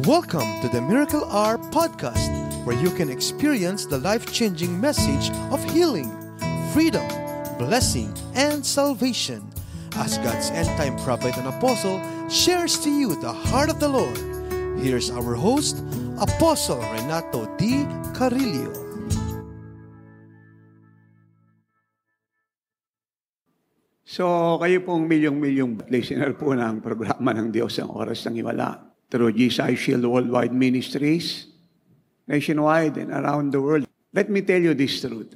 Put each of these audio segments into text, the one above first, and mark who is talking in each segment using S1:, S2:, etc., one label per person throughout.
S1: Welcome to the Miracle Hour podcast, where you can experience the life-changing message of healing, freedom, blessing, and salvation. As God's end-time prophet and apostle shares to you the heart of the Lord, here's our host, Apostle Renato D. Carillo.
S2: So, kayo pong milyong-milyong listener po ng programa ng Diyos ang Oras ng Himala through GSI Shield Worldwide Ministries, nationwide and around the world. Let me tell you this truth.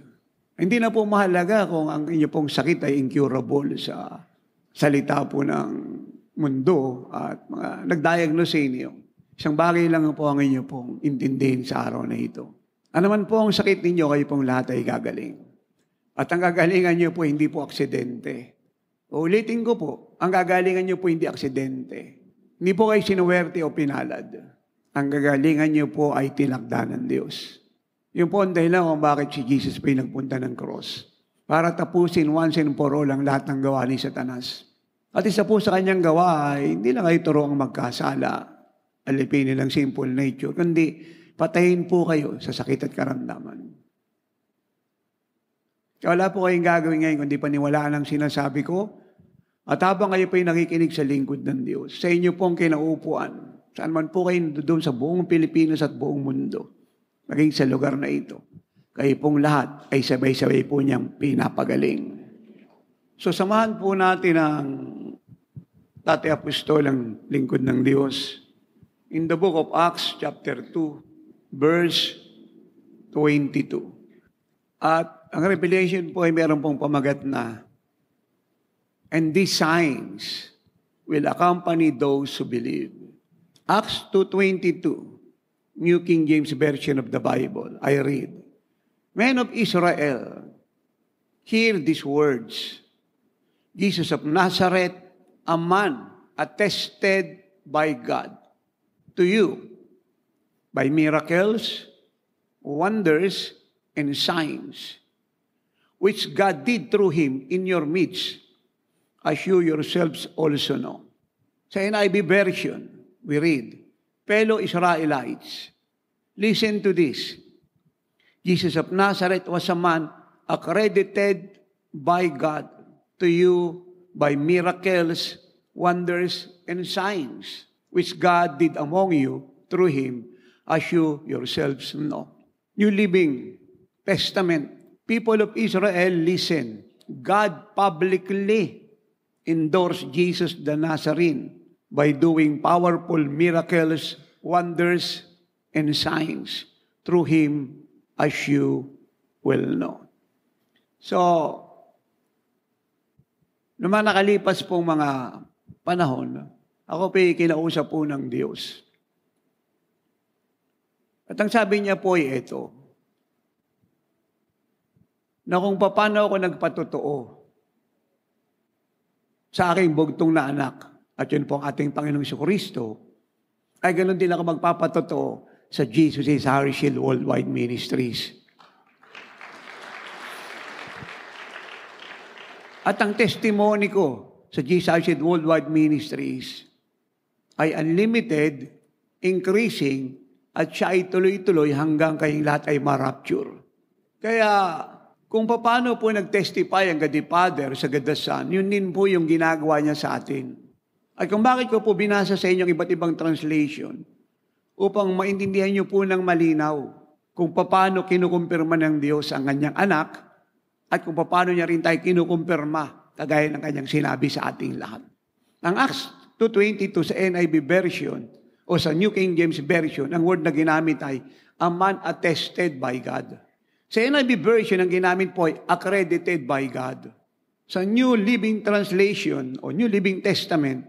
S2: Hindi na po mahalaga kung ang inyo pong sakit ay incurable sa salita po ng mundo at mga nag-diagnose sa inyo. Isang bagay lang po ang inyo pong intindihin sa araw na ito. Ano man po ang sakit ninyo, kayo pong lahat ay gagaling. At ang gagalingan nyo po hindi po aksidente. Ulitin ko po, ang gagalingan nyo po hindi aksidente. Hindi po kayo sinuwerte o pinalad. Ang gagalingan nyo po ay tinakda ng Diyos. Yung po ang dahilan kung bakit si Jesus po ay nagpunta ng cross. Para tapusin once and for all ang lahat ng gawa ni Satanas. At isa po sa kanyang gawa ay hindi lang kayo turuang magkasala, alipin nilang simple nature, kundi patayin po kayo sa sakit at karamdaman. Wala po kayong gagawin ngayon kundi paniwalaan ang sinasabi ko. At habang kayo po ay nakikinig sa lingkod ng Diyos, sa inyo pong kinaupuan, saan man po kayo doon sa buong Pilipinas at buong mundo, maging sa lugar na ito, kayo pong lahat ay sabay-sabay po niyang pinapagaling. So samahan po natin ang Tatay Apostol, ang lingkod ng Diyos, in the book of Acts chapter 2, verse 22. At ang revelation po ay meron pong pamagat na, and these signs will accompany those who believe. Acts 2:22, New King James Version of the Bible, I read, Men of Israel, hear these words. Jesus of Nazareth, a man attested by God to you by miracles, wonders, and signs, which God did through him in your midst, as you yourselves also know. Sa NIV version, we read, Fellow Israelites, listen to this. Jesus of Nazareth was a man accredited by God to you by miracles, wonders, and signs, which God did among you through him, as you yourselves know. New Living Testament, people of Israel, listen. God publicly endorsed Jesus the Nazarene by doing powerful miracles, wonders, and signs through him, as you will know. So, naman nakalipas pong mga panahon, ako po'y kinausap po ng Diyos. At ang sabi niya po ay ito, na kung paano ako nagpatotoo sa aking bugtong na anak, at yun po ang ating Panginoong Jesucristo, ay ganoon din ako magpapatotoo sa Jesus is Our Shield Worldwide Ministries. At ang testimony ko sa Jesus Shield Worldwide Ministries ay unlimited, increasing, at siya ay tuloy-tuloy hanggang kayong lahat ay ma-rapture. Kaya, kung paano po nag-testify ang God the Father sa God the Son, yun din po yung ginagawa niya sa atin. At kung bakit ko po binasa sa inyong iba't ibang translation, upang maintindihan niyo po ng malinaw kung paano kinukumpirma ng Diyos ang kanyang anak, at kung paano niya rin tayo kinukumpirma, kagaya ng kanyang sinabi sa ating lahat. Ang Acts 2:22 sa NIV version, o sa New King James Version, ang word na ginamit ay, a man attested by God. Sa NIV version, ang ginamit po ay accredited by God. Sa New Living Translation o New Living Testament,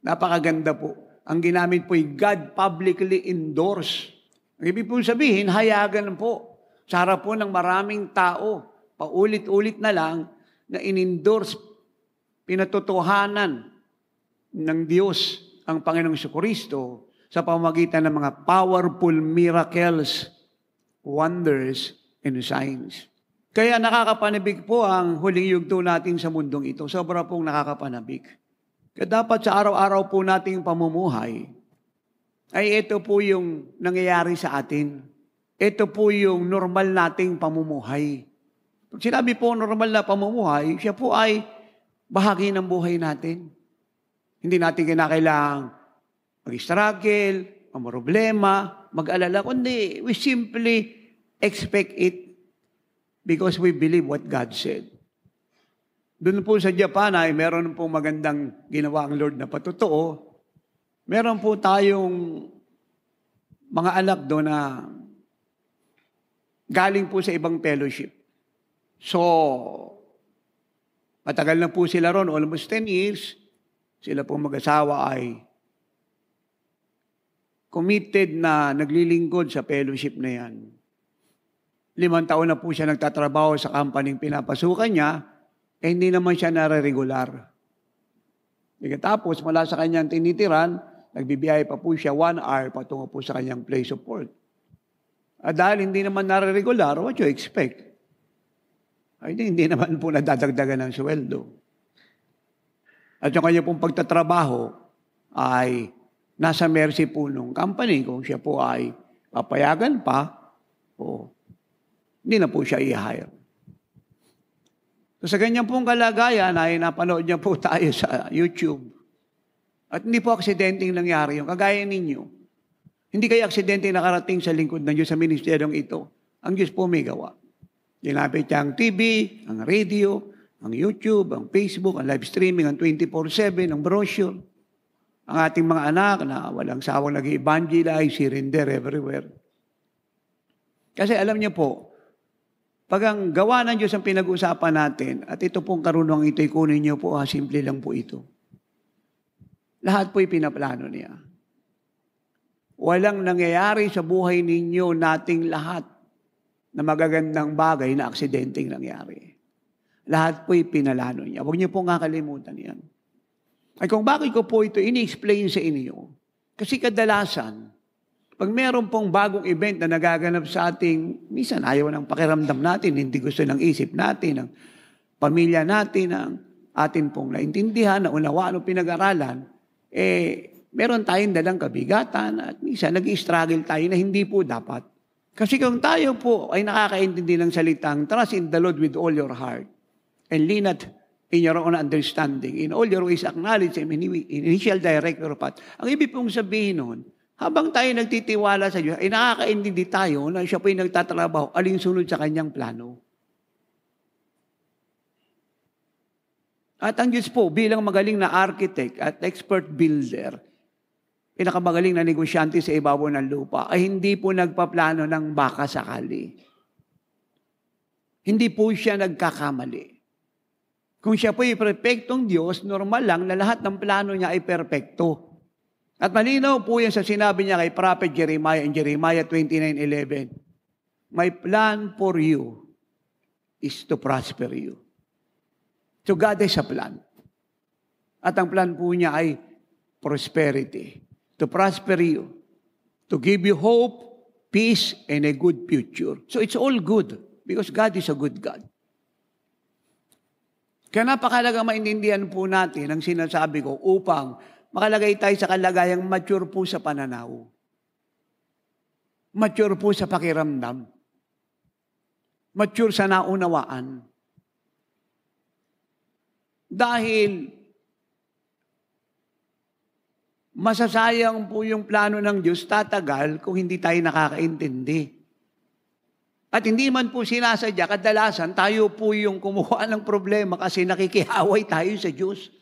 S2: napakaganda po. Ang ginamit po ay God publicly endorsed. Ang ibig po sabihin, hayagan po. Sa harap po ng maraming tao, paulit-ulit na lang na in-endorse, pinatotohanan ng Diyos ang Panginoong Jesucristo sa pamamagitan ng mga powerful miracles, wonders, and signs. Kaya nakakapanabig po ang huling yugto natin sa mundong ito. Sobra pong nakakapanabig. Kaya dapat sa araw-araw po nating pamumuhay, ay ito po yung nangyayari sa atin. Ito po yung normal nating pamumuhay. Pag sinabi po normal na pamumuhay, siya po ay bahagi ng buhay natin. Hindi natin kinakailangang mag-struggle, problema, mag-alala, kundi we simply expect it because we believe what God said. Doon po sa Japan ay meron po magandang ginawa ang Lord na patotoo. Meron po tayong mga anak doon na galing po sa ibang fellowship. So, matagal na po sila ron, almost 10 years. Sila po mag-asawa ay committed na naglilingkod sa fellowship na yan. 5 taon na po siya nagtatrabaho sa company pinapasukan niya, hindi naman siya nare-regular. Tapos, mula sa kanyang tinitiran, nagbibiyahe pa po siya 1 hour patungo po sa kanyang place of work. At dahil hindi naman nare-regular, what you expect? Ay, hindi naman po nadadagdagan ng sweldo. At yung kanya pong pagtatrabaho ay nasa mercy po ng company kung siya po ay papayagan pa o hindi na po siya i-hire. So sa ganyan pong kalagayan ay napanood niya po tayo sa YouTube. At hindi po aksidenteng nangyari yung kagaya ninyo. Hindi kayo aksidente nakarating sa lingkod ng Diyos sa ministeryong ito. Ang Diyos po may gawa. Ginamit niya ang TV, ang radio, ang YouTube, ang Facebook, ang live streaming, ang 24/7, ang brochure. Ang ating mga anak na walang sawang nag-evangelize, surrender everywhere. Kasi alam niyo po, pag ang gawa ng Diyos ang pinag-usapan natin, at ito pong karunong ito'y kunin niyo po, simple lang po ito. Lahat po'y pinaplano niya. Walang nangyayari sa buhay ninyo nating lahat na magagandang bagay na aksidenteng nangyari. Lahat po'y pinalano niya. Huwag niyo pong kakalimutan yan. Ay kung bakit ko po ito ini-explain sa inyo, kasi kadalasan, pag meron pong bagong event na nagaganap sa ating, minsan ayaw ng pakiramdam natin, hindi gusto ng isip natin, ng pamilya natin, ng atin pong naintindihan, na unawaan o pinag-aralan, meron tayong dalang kabigatan at minsan nag-i-struggle tayo na hindi po dapat. Kasi kung tayo po ay nakakaintindi ng salitang, trust in the Lord with all your heart and lean not in your own understanding. In all your ways, acknowledge Him, initial director of path. Ang ibig pong sabihin nun, habang tayo nagtitiwala sa Diyos, ay nakakaintindi tayo na siya po ay nagtatrabaho, alinsunod sa kanyang plano. At ang Diyos po, bilang magaling na architect at expert builder, pinakamagaling na negosyante sa ibabaw ng lupa, ay hindi po nagpaplano ng baka sakali. Hindi po siya nagkakamali. Kung siya po ay perfectong Diyos, normal lang na lahat ng plano niya ay perfecto. At malinaw po yan sa sinabi niya kay Prophet Jeremiah in Jeremiah 29:11. My plan for you is to prosper you. So God has a plan. At ang plan po niya ay prosperity. To prosper you. To give you hope, peace, and a good future. So it's all good because God is a good God. Kaya napakalaga maintindihan po natin ang sinasabi ko upang makalagay tayo sa kalagayang mature po sa pananaw. Mature po sa pakiramdam. Mature sa naunawaan. Dahil masasayang po yung plano ng Diyos, tatagal kung hindi tayo nakakaintindi. At hindi man po sinasadya, kadalasan tayo po yung kumuha ng problema kasi nakikihaway tayo sa Diyos.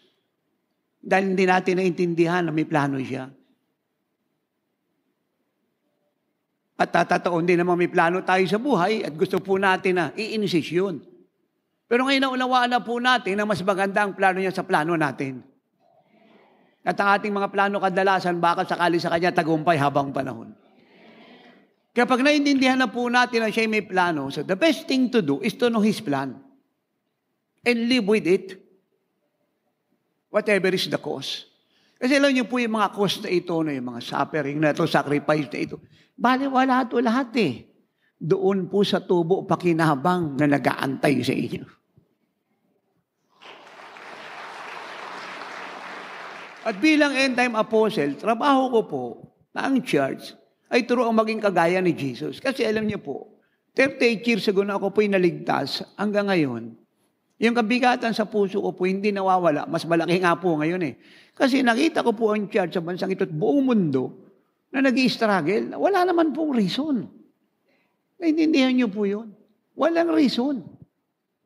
S2: Dahil hindi natin naintindihan na may plano siya. At tatataon din naman may plano tayo sa buhay at gusto po natin na i-insist yun. Pero ngayon naunawaan na po natin na mas maganda ang plano niya sa plano natin. At ang ating mga plano kadalasan, baka sakali sa kanya tagumpay habang panahon. Kaya pag naintindihan na po natin na siya may plano, so the best thing to do is to know His plan. And live with it. Whatever is the cause. Kasi alam niyo po yung mga cause na ito, na yung mga suffering na ito, sacrifice na ito. Baliwala ito lahat eh. Doon po sa tubo pakinabang na nag-aantay sa inyo. At bilang end-time apostle, trabaho ko po na ang church ay turuang maging kagaya ni Jesus. Kasi alam niyo po, 38 years ago na ako po'y naligtas, hanggang ngayon, yung kabigatan sa puso ko po hindi nawawala. Mas malaki nga po ngayon eh. Kasi nakita ko po ang church sa bansang ito at buong mundo na nag-i-struggle. Wala naman pong reason. Naintindihan niyo po yun. Walang reason.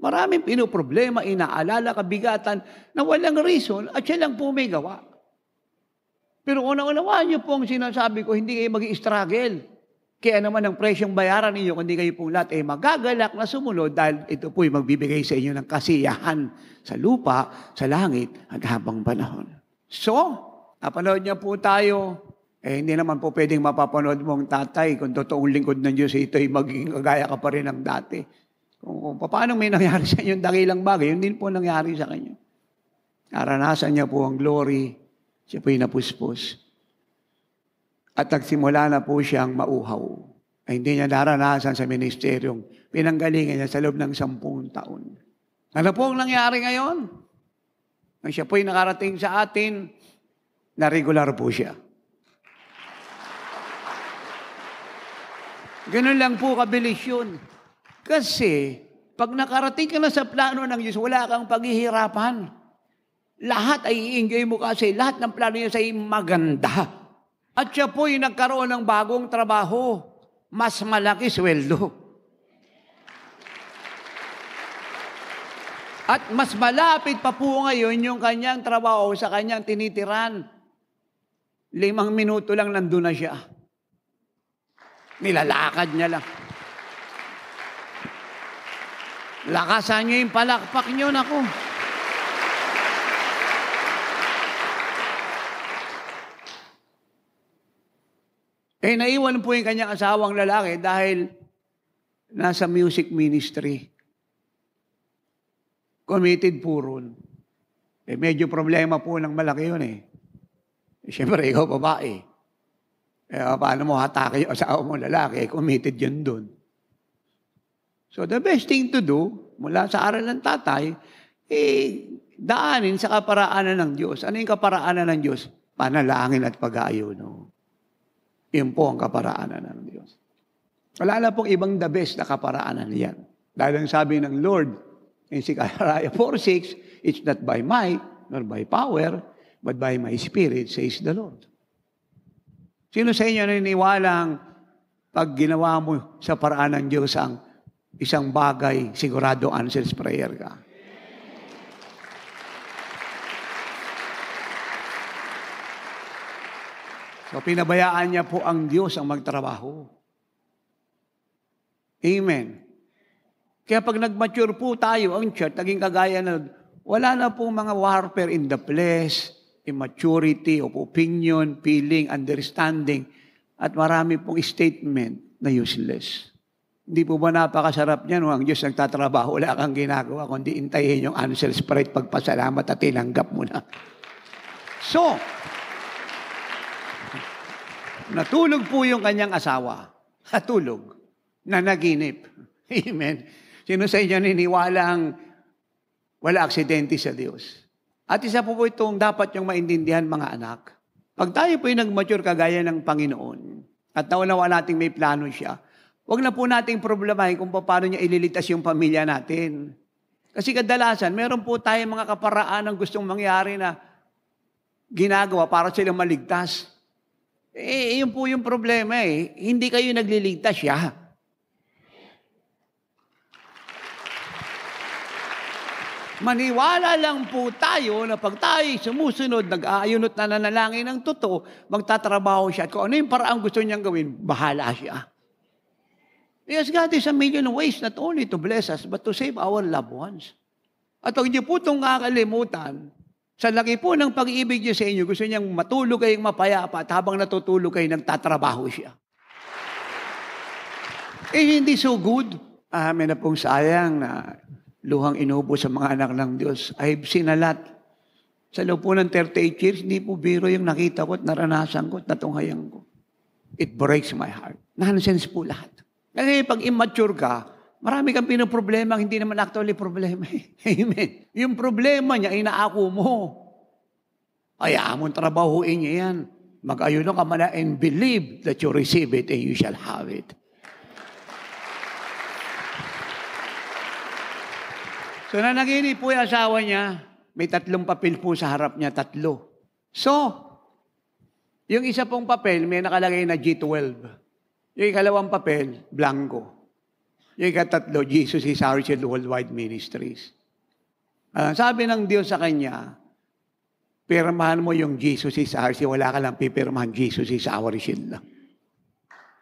S2: Maraming pinoproblema, inaalala, kabigatan na walang reason at siya lang po may gawa. Pero unawaan niyo po ang sinasabi ko, hindi kayo mag-i-struggle. Kaya naman ang presyong bayaran ninyo, kundi kayo pong lahat magagalak na sumunod dahil ito po'y magbibigay sa inyo ng kasiyahan sa lupa, sa langit, at habang panahon. So, napanood niya po tayo, hindi naman po pwedeng mapapanood mo ang tatay kung totoong lingkod ng Diyos, ito'y magiging kagaya ka pa rin ng dati. Kung paano may nangyari sa inyo dakilang bagay, yun din po nangyari sa kanya. Naranasan niya po ang glory, siya po'y napuspos. At nagsimula na po siyang mauhaw. Ay hindi niya naranasan sa ministeryong pinanggalingan niya sa loob ng 10 taon. Ano po ang nangyari ngayon? Nang siya po'y nakarating sa atin, na regular po siya. Ganun lang po kabilis yun. Kasi, pag nakarating ka na sa plano ng Diyos, wala kang paghihirapan. Lahat ay i-enjoy mo kasi lahat ng plano niya ay maganda. At siya po'y nagkaroon ng bagong trabaho. Mas malaki sweldo. At mas malapit pa po ngayon yung kanyang trabaho sa kanyang tinitiran. 5 minuto lang nandun na siya. Nilalakad niya lang. Lakasan niyo yung palakpak niyo, naku. Naiwan po yung kanyang asawang lalaki dahil nasa music ministry. Committed po ron. Medyo problema po ng malaki yun eh. Siyempre, ikaw babae. Paano mo hatake yung asawa mo lalaki? Committed yun dun. So the best thing to do, mula sa aral ng tatay, daanin sa kaparaanan ng Diyos. Ano yung kaparaanan ng Diyos? Panalangin at pag-aayuno. Yun po ang kaparaanan ng Diyos. Wala na pong ibang the best na kaparaanan yan. Dahil ang sabi ng Lord, in Zechariah 4:6, it's not by might, nor by power, but by my spirit, says the Lord. Sino sa inyo naniniwalang pag ginawa mo sa paraan ng Diyos ang isang bagay, sigurado answers prayer ka? So, pinabayaan niya po ang Diyos ang magtrabaho. Amen. Kaya pag nag-mature po tayo, ang church, naging kagaya na, wala na po mga warfare in the flesh, immaturity of opinion, feeling, understanding, at marami pong statement na useless. Hindi po ba napakasarap niyan? Ang Diyos nagtatrabaho, wala kang ginagawa, kundi intayin yung answers prayer, pagpasalamat at tinanggap mo na. So, natulog po yung kanyang asawa. Natulog. Na naginip. Amen. Sino sa inyo niniwalang wala aksidente sa Diyos? At isa po itong dapat yung maintindihan mga anak. Pag tayo po yung nag-mature kagaya ng Panginoon at naunawa natin may plano siya, huwag na po nating problemahin kung paano niya ililigtas yung pamilya natin. Kasi kadalasan, meron po tayong mga kaparaan ng gustong mangyari na ginagawa para silang maligtas. Yun po yung problema eh. Hindi kayo nagliligtas siya. Maniwala lang po tayo na pag tayo sumusunod, nag-aayunot na nanalangin ng totoo, magtatrabaho siya. At kung ano yung paraan gusto niyang gawin, bahala siya. Yes, God is a million ways not only to bless us, but to save our loved ones. At huwag niyo po itong kakalimutan, sa laki po ng pag-ibig niya sa inyo, gusto niyang matulog kayong mapayapa at habang natutulog kayo, nagtatrabaho siya. Hindi so good. May na pong sayang na luhang inubo sa mga anak ng Diyos. I've seen a lot. Sa loob po ng 38 years, hindi po biro yung nakita ko at naranasan ko at natunghayan ko. It breaks my heart. Nonsense po lahat. Kasi pag immature ka, marami kang pinoproblema, hindi naman actually problema. Amen. Yung problema niya, inaako mo. Ayaw mo trabahuin niya yan. Mag-ayuno ka man and believe that you receive it and you shall have it. So, nanaginip po yung asawa niya. May 3 papel po sa harap niya, 3. So, yung isa pong papel, may nakalagay na G12. Yung ikalawang papel, blanco. Yung ikatatlo, Jesus is Our Shield Worldwide Ministries. Sabi ng Diyos sa kanya, pirmahan mo yung Jesus is Our Shield. Wala ka lang pipirmahan, Jesus is Our Shield lang.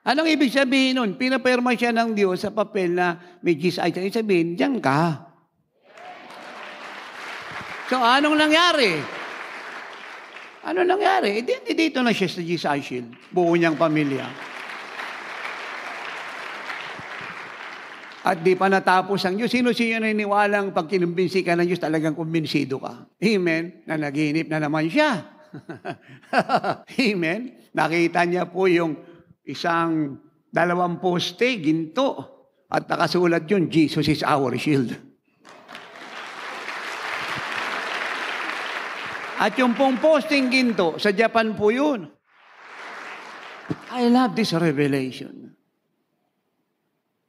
S2: Anong ibig sabihin nun? Pinapirma siya ng Diyos sa papel na may Jesus is Our Shield. Sabihin, diyan ka. So, anong nangyari? Ano nangyari? Dito na siya sa Jesus Shield. Buo niyang pamilya. At di pa natapos ang Diyos. Sino-sino naniniwalang pag kinumbinsi ka ng Diyos, talagang kumbinsido ka? Amen? Na naginip na naman siya. Amen? Nakita niya po yung isang 2 poste, ginto. At nakasulat yun, Jesus is our shield. At yung pong posting ginto, sa Japan po yun. I love this revelation.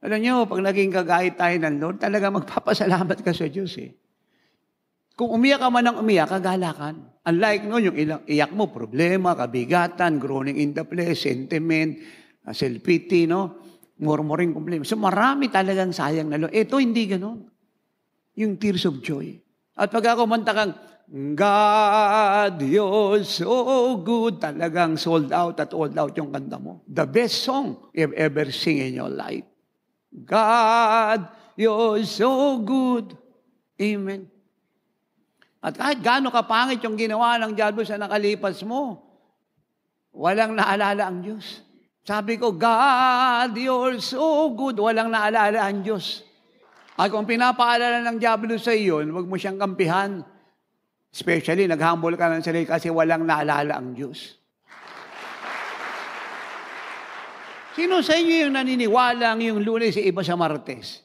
S2: Alam nyo, pag naging kagait tayo ng Lord, talaga magpapasalamat ka sa Diyos eh. Kung umiyak ka man ng umiyak, kagalakan. Unlike noon, yung iyak mo, problema, kabigatan, groaning in the flesh, sentiment, self-pity, no? Murmuring problema. So marami talagang sayang na Lord. Ito, hindi ganun. Yung tears of joy. At pag ako manta kang, God, you're so good. Talagang sold out at all out yung kanta mo. The best song you've ever sing in your life. God, you're so good. Amen. At kahit gaano kapangit yung ginawa ng diablo sa nakalipas mo, walang naalala ang Diyos. Sabi ko, God, you're so good. Walang naalala ang Diyos. At kung pinapaalala ng diablo sa iyo, huwag mo siyang kampihan. Especially, naghambol ka ng sarili kasi walang naalala ang Diyos. Sino sa inyo yung naniniwala yung Lunes iba sa Martes?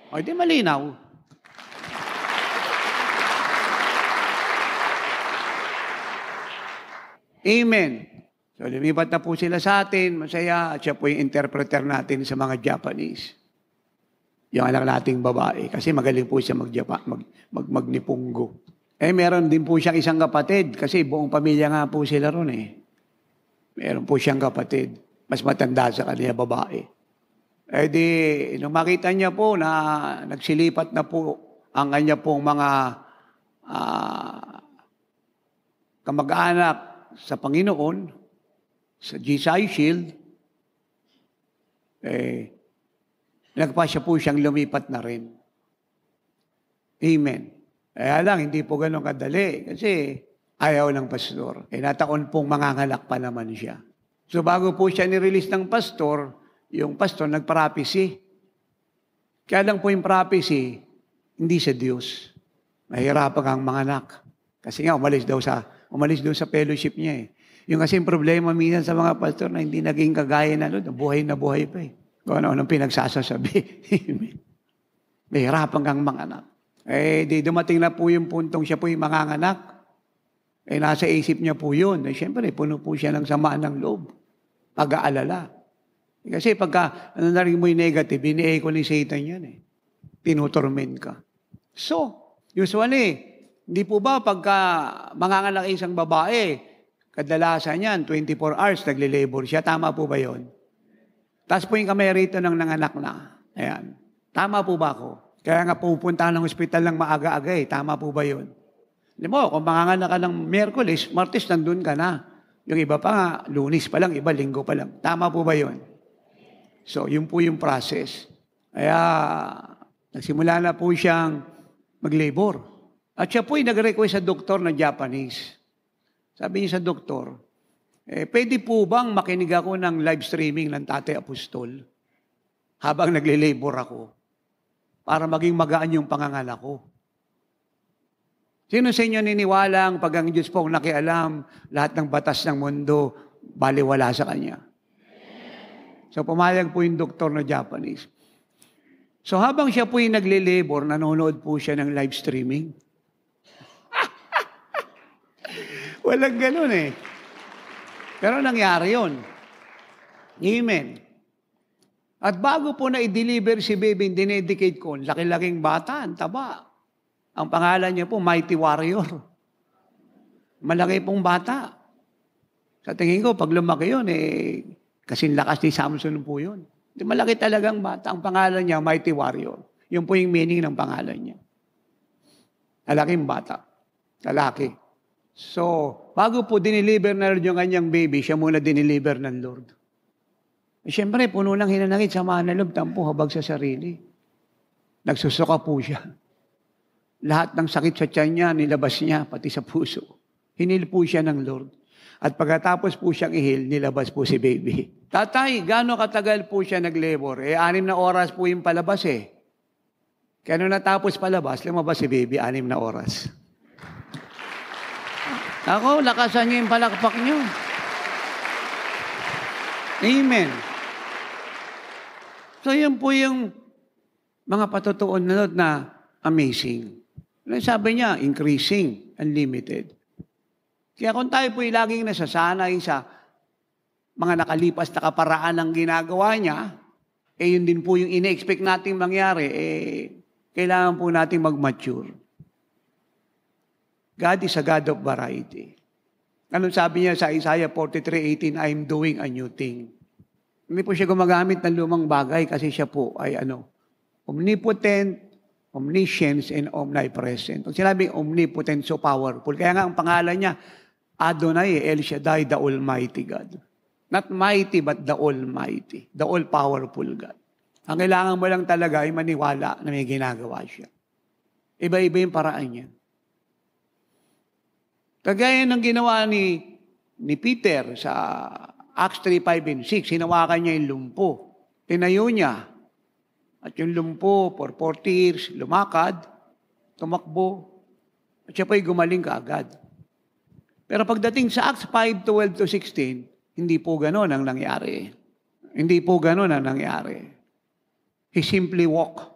S2: O, di malinaw. Amen. So, lumipat na po sila sa atin. Masaya. At siya po yung interpreter natin sa mga Japanese. Yung anak nating babae. Kasi magaling po siya magnipunggo. Meron din po siyang isang kapatid. Kasi buong pamilya nga po sila ron eh. Meron po siyang kapatid. Mas matanda sa kanya babae. Nung makita niya po na nagsilipat na po ang kanya pong mga kamag-anak sa Panginoon, sa Jesus Shield, nagpasya po siyang lumipat na rin. Amen. Kaya lang, hindi po ganun kadali kasi ayaw ng pastor. Nataon pong mangangalak pa naman siya. So bago po siya nirelease ng pastor, yung pastor nag-prophecy. Kaya lang po yung prophecy, hindi sa Diyos. Mahirapan kang manganak. Kasi nga, umalis doon sa fellowship niya eh. Yung kasing problema minsan sa mga pastor na hindi naging kagaya na buhay pa eh. Kung ano-anong pinagsasasabi. Mahirapan kang manganak. Di dumating na po yung puntong siya po yung manganganak. Nasa isip niya po yun. Siyempre, puno po siya ng samaan ng loob. Pag-aalala. Kasi pagka narinig mo yung negative, ini-echo ni Satan yan eh. Tinutorment ka. So, usually, hindi po ba pagka manganganak isang babae, kadalasan yan, 24 hours, nagle-labor siya. Tama po ba yun? Tapos po yung kamay rito ng nanganak na. Ayan. Tama po ba ako? Kaya nga pupunta ng ospital ng maaga-aga eh. Tama po ba yun? Alam mo, kung manganganak ka ng Miyerkules, Martes, nandun ka na. Yung iba pa nga, Lunes pa lang, iba Linggo pa lang. Tama po ba yun? So, yun po yung process. Kaya, nagsimula na po siyang mag-labor. At siya po yung nag-request sa doktor na Japanese. Sabi niya sa doktor, pwede po bang makinig ako ng live streaming ng Tatay Apostol habang nagle-labor ako para maging magaan yung panganganak ko? Sino sa inyo niniwalang pag ang Diyos po ang nakialam, lahat ng batas ng mundo, baliwala sa Kanya? So, pumayag po yung doktor na Japanese. So, habang siya po yung nagle-labor, nanonood po siya ng live streaming. Walang ganun eh. Pero nangyari yun. Amen. At bago po na i-deliver si baby, dinedicate ko, laki-laking bata, ang taba. Ang pangalan niya po, Mighty Warrior. Malaki pong bata. Sa tingin ko, pag lumaki yun, kasing lakas ni Samson po yun. Malaki talagang bata. Ang pangalan niya, Mighty Warrior. Yun po yung meaning ng pangalan niya. Lalaking bata. Lalaki. So, bago po diniliver na Lord yung kanyang baby, siya muna diniliver ng Lord. Siyempre, puno ng hinanakit, sama na loob, tampo, habag sa sarili. Nagsusuka po siya. Lahat ng sakit sa tiyan niya, nilabas niya, pati sa puso. Hinil po siya ng Lord. At pagkatapos po siyang ihil, nilabas po si baby. Tatay, gaano katagal po siya nag-labor? 6 na oras po yung palabas Kaya nung natapos palabas, lumabas si baby, 6 na oras. Ako, lakasan niyo yung palakpak niyo. Amen. So, yun po yung mga patutuon na amazing. Sabi niya, increasing, unlimited. Kaya kung tayo po laging nasasanay sa mga nakalipas na kaparaan ng ginagawa niya, yun din po yung ina-expect nating mangyari, kailangan po nating mag-mature. God is a God of variety. Anong sabi niya sa Isaiah 43:18, I'm doing a new thing. Hindi po siya gumagamit ng lumang bagay kasi siya po ay omnipotent, omniscient, and omnipresent. Pag sinabing omnipotent, so powerful. Kaya nga ang pangalan niya, Adonai, El Shaddai, the Almighty God. Not mighty, but the Almighty. The all-powerful God. Ang kailangan mo lang talaga ay maniwala na may ginagawa siya. Iba-iba yung paraan niya. Kagaya ng ginawa ni Peter sa Acts 3:5 and 6, hinawakan niya yung lumpo. Tinayo niya. At yung lumpo, for 40 years, lumakad, tumakbo, at siya pa'y gumaling kaagad. Pero pagdating sa Acts 5:12-16, hindi po gano'n ang nangyari. Hindi po gano'n ang nangyari. He simply walked.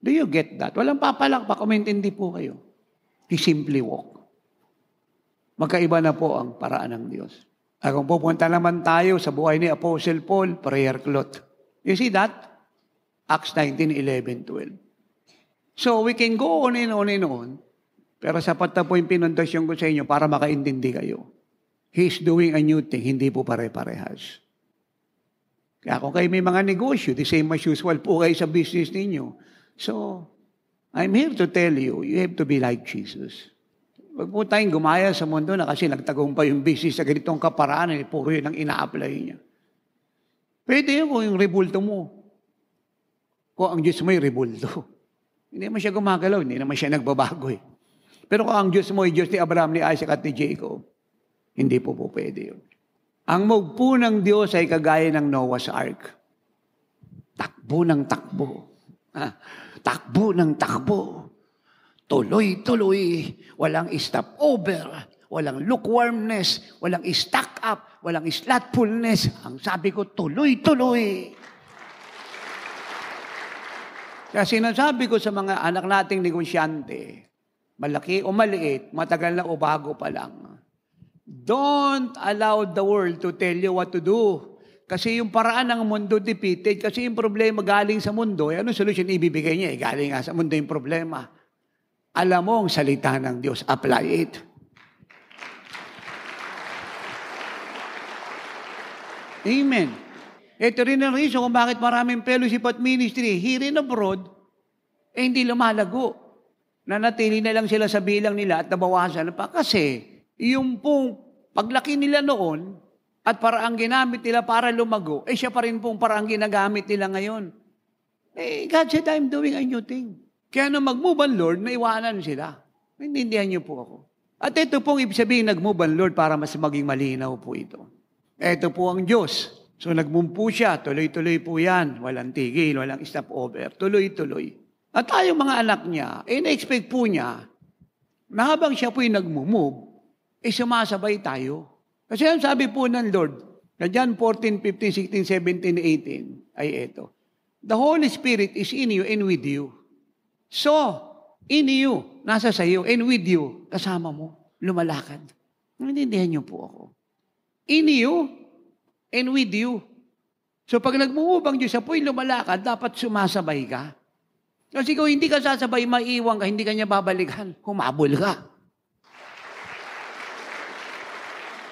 S2: Do you get that? Walang papalakpak, umintindi po kayo. He simply walked. Magkaiba na po ang paraan ng Diyos. At kung pupunta naman tayo sa buhay ni Apostle Paul, prayer cloth. You see that? Acts 19:11-12. So we can go on and on and on, pero sapat na po yung pinundasyon ko sa inyo para makaintindi kayo. He's doing a new thing, hindi po pare-parehas. Kaya kung kayo may mga negosyo, the same as usual po kayo sa business ninyo. So, I'm here to tell you, you have to be like Jesus. Huwag po tayong gumaya sa mundo na kasi nagtagumpay yung business sa ganitong kaparaan, puro yun ang ina-apply niya. Pwede yun kung yung rebulto mo. Kung ang Diyos mo yung rebulto. Hindi naman siya gumagalaw, hindi naman siya nagbabago Pero kung ang Diyos mo yung Diyos ni Abraham, ni Isaac at ni Jacob, hindi po pwede yun. Ang move po ng Diyos ay kagaya ng Noah's Ark. Takbo ng takbo. Takbo ng takbo. Tuloy-tuloy, walang stop over, walang lukewarmness, walang stack up, walang slothfulness. Ang sabi ko, tuloy-tuloy. Kaya sinasabi ko sa mga anak nating negosyante, malaki o maliit, matagal na o bago pa lang, don't allow the world to tell you what to do. Kasi yung paraan ng mundo defeated, kasi yung problema galing sa mundo, ano solution ibibigay niya? Galing nga sa mundo yung problema. Alam mo ang salita ng Diyos, apply it. Amen. Ito rin ang reason kung bakit maraming fellowship at ministry here and abroad, hindi lumalago. Nanatili na lang sila sa bilang nila at nabawasan pa. Kasi yung pong paglaki nila noon at paraang ginamit nila para lumago, siya pa rin pong paraang ginagamit nila ngayon. God said, I'm doing a new thing. Kaya nung mag-move ang Lord, naiwanan sila. Naintindihan niyo po ako. At ito pong ibig sabihin, nag-move ang Lord para mas maging malinaw po ito. Ito po ang Diyos. So nag-move po siya, tuloy-tuloy po yan. Walang tigil, walang stopover. Tuloy-tuloy. At tayong mga anak niya, na-expect po niya na habang siya po'y nag-move, sumasabay tayo. Kasi ang sabi po ng Lord, na John 14, 15, 16, 17, 18, ay ito. The Holy Spirit is in you and with you. So, in you, nasa sa iyo, and with you, kasama mo, lumalakad. Naintindihan niyo po ako. in you and with you. So pag nag-move ang Diyos, apoy lumalakad, dapat sumasabay ka. Kasi kung hindi ka sasabay, maiiwan ka, hindi ka niya babalikan, humabol ka.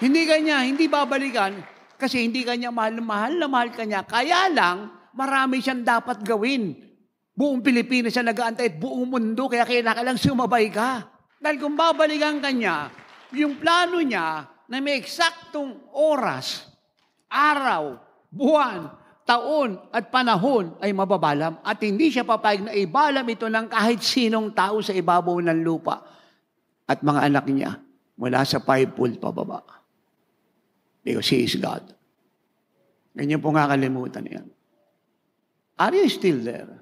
S2: Hindi babalikan, kasi hindi ka niya mahal na mahal ka niya. Kaya lang, marami siyang dapat gawin. Buong Pilipinas siya nag-aantay at buong mundo, kaya kailangan lang sumabay ka. Dahil kung babalikan ka niya, yung plano niya na may eksaktong oras, araw, buwan, taon at panahon ay mababalam at hindi siya papayag na ibalam ito ng kahit sinong tao sa ibabaw ng lupa at mga anak niya mula sa fivefold pababa. Because He is God. Ganyan po nga kalimutan yan. Are you still there?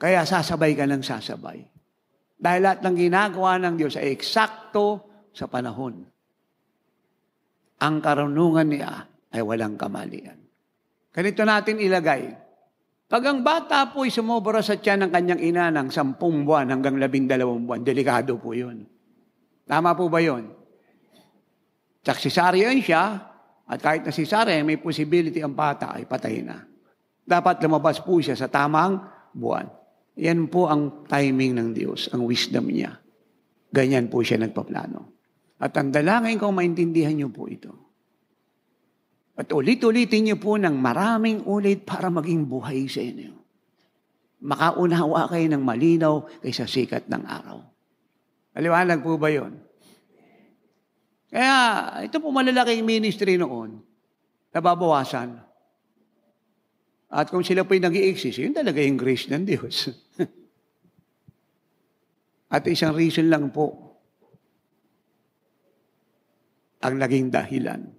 S2: Kaya sasabay ka ng sasabay. Dahil lahat ng ginagawa ng Diyos ay eksakto sa panahon. Ang karunungan niya ay walang kamalian. Ganito natin ilagay. Pag ang bata po ay sumobra sa tiyan ng kanyang ina ng 10 buwan hanggang 12 buwan, delikado po yun. Tama po ba yun? Cesarean siya, at kahit na cesarean, may possibility ang bata ay patay na. Dapat lumabas po siya sa tamang buwan. Yan po ang timing ng Diyos, ang wisdom niya. Ganyan po siya nagpaplano. At ang dalangin ko, maintindihan niyo po ito. At ulit-ulitin niyo po ng maraming ulit para maging buhay sa inyo. Makaunawa kayo ng malinaw kaysa sikat ng araw. Maliwanag po ba yun? Kaya ito po malalaking ministry noon, nababawasan. At kung sila po'y nag-i-exist, yun talaga yung grace ng Diyos. At isang reason lang po ang naging dahilan.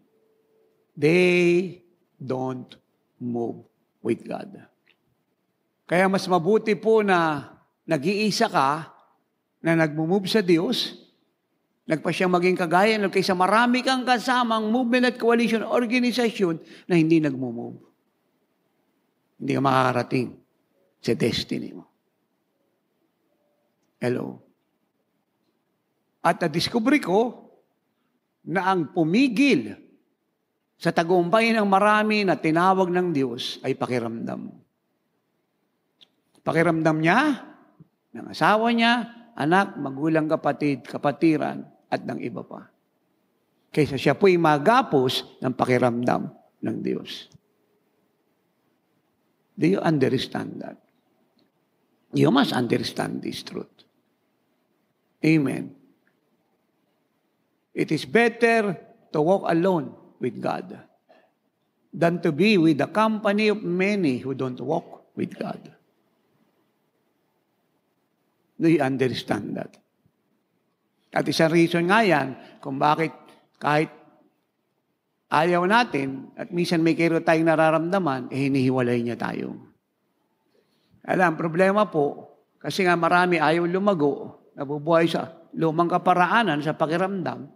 S2: They don't move with God. Kaya mas mabuti po na nag-iisa ka na nag-move sa Diyos, nagpa siyang maging kagaya kaysa marami kang kasamang movement at coalition organization na hindi nag-move. Hindi ka makakarating sa destiny mo. Hello? At na-discover ko na ang pumigil sa tagumpay ng marami na tinawag ng Diyos ay pakiramdam. Pakiramdam niya, ng asawa niya, anak, magulang, kapatid, kapatiran, at ng iba pa. Kaysa siya po'y magapos ng pakiramdam ng Diyos. Do you understand that? You must understand this truth. Amen. It is better to walk alone with God than to be with the company of many who don't walk with God. Do you understand that? At isang reason nga yan kung bakit kahit ayaw natin, at minsan may kairo tayong nararamdaman, hinihiwalay niya tayo. Alam, problema po, kasi nga marami ayaw lumago, nabubuhay sa lumang kaparaanan, sa pakiramdam,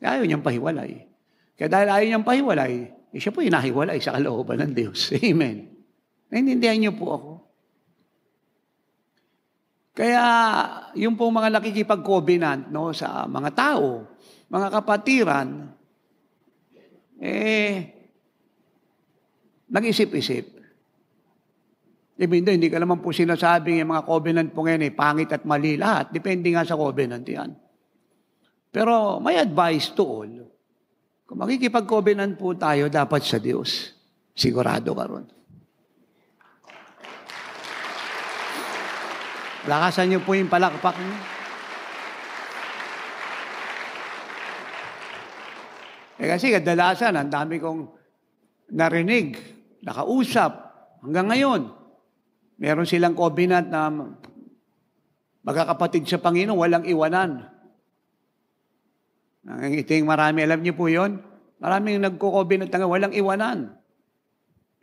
S2: ayaw niyang pahiwalay. Kaya dahil ayaw niyang pahiwalay, siya po inahiwalay sa kalooban ng Diyos. Amen. Naintindihan niyo po ako. Kaya, yung po mga nakikipag-covenant sa mga tao, mga kapatiran, nag-isip-isip. Hindi ka naman po sinasabing yung mga covenant po ngayon pangit at mali lahat. Depende nga sa covenant yan. Pero may advice to all. Kung makikipag-covenant po tayo, dapat sa Diyos. Sigurado ka ron. Lakasan niyo po yung palakpak niyo. Kasi kadalasan, ang dami kong narinig, nakausap, hanggang ngayon. Meron silang covenant na magkakapatid sa Panginoon, walang iwanan. Nangangiting marami, alam niyo po yon? Maraming nagko-covenant na walang iwanan.